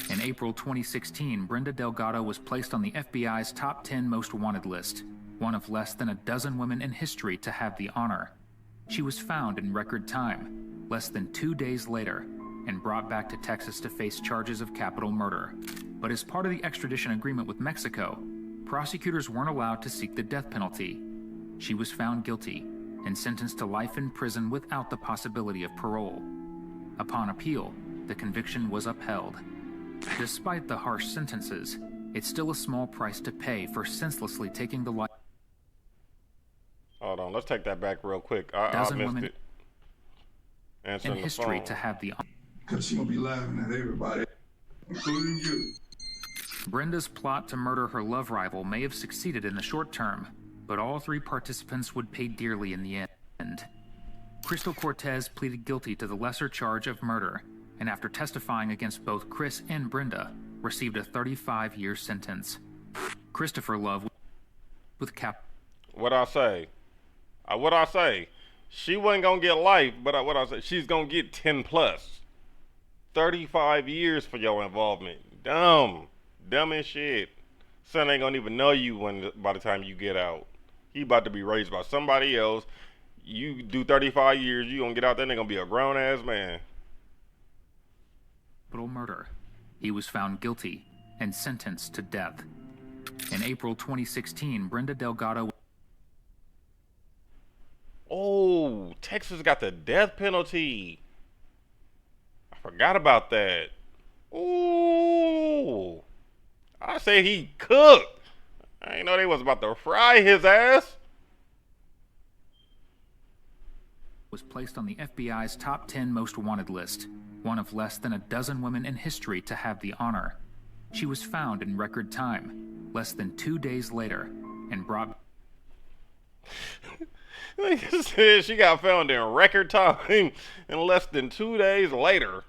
In April 2016, Brenda Delgado was placed on the FBI's top 10 most wanted list, one of less than a dozen women in history to have the honor. She was found in record time, less than 2 days later, and brought back to Texas to face charges of capital murder. But as part of the extradition agreement with Mexico, prosecutors weren't allowed to seek the death penalty. She was found guilty and sentenced to life in prison without the possibility of parole. Upon appeal, the conviction was upheld. Despite the harsh sentences, it's still a small price to pay for senselessly taking the life. Hold on, let's take that back real quick. I Dozen missed women it. Answering in the history phone. to have the honor. Because she gonna be laughing at everybody, including you. Brenda's plot to murder her love rival may have succeeded in the short term, but all three participants would pay dearly in the end. Crystal Cortez pleaded guilty to the lesser charge of murder, and after testifying against both Chris and Brenda, received a 35-year sentence. Christopher Love with cap. What I say? What I say? She wasn't gonna get life, but what I say? She's gonna get 10 plus. 35 years for your involvement. Dumb as shit. Son ain't gonna even know you by the time you get out. He about to be raised by somebody else. You do 35 years, you gonna get out there and they gonna be a grown ass man. Capital murder. He was found guilty and sentenced to death. In April 2016, Brenda Delgado. Oh, Texas got the death penalty. I forgot about that. Ooh. I say he cooked. I didn't know they was about to fry his ass. Was placed on the FBI's top 10 most wanted list, one of less than a dozen women in history to have the honor. She was found in record time, less than 2 days later, and brought. She got found in record time and less than 2 days later.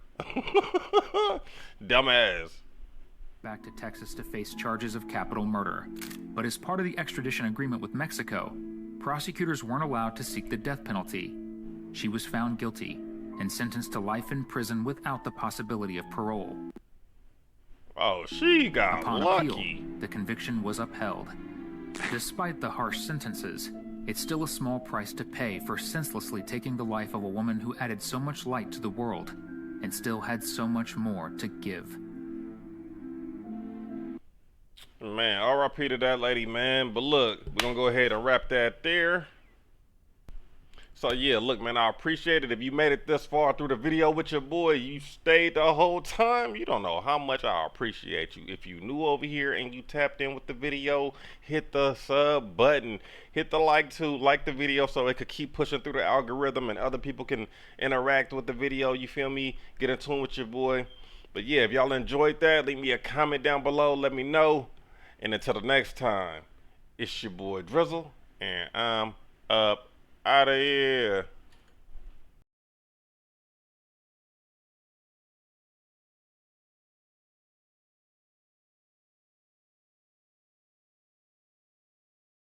Dumbass. Back to Texas to face charges of capital murder. But as part of the extradition agreement with Mexico, prosecutors weren't allowed to seek the death penalty. She was found guilty and sentenced to life in prison without the possibility of parole. Oh, she got Upon lucky. appeal, the conviction was upheld. Despite the harsh sentences, it's still a small price to pay for senselessly taking the life of a woman who added so much light to the world and still had so much more to give. Man, RIP to that lady, man. But look, we're gonna go ahead and wrap that there. So yeah, look, man, I appreciate it. If you made it this far through the video with your boy, you stayed the whole time, you don't know how much I appreciate you. If you new over here and you tapped in with the video, hit the sub button, hit the like the video so it could keep pushing through the algorithm and other people can interact with the video, you feel me? Get in tune with your boy. But yeah, if y'all enjoyed that, leave me a comment down below, let me know. And until the next time, it's your boy Drizzle, and I'm up out of here.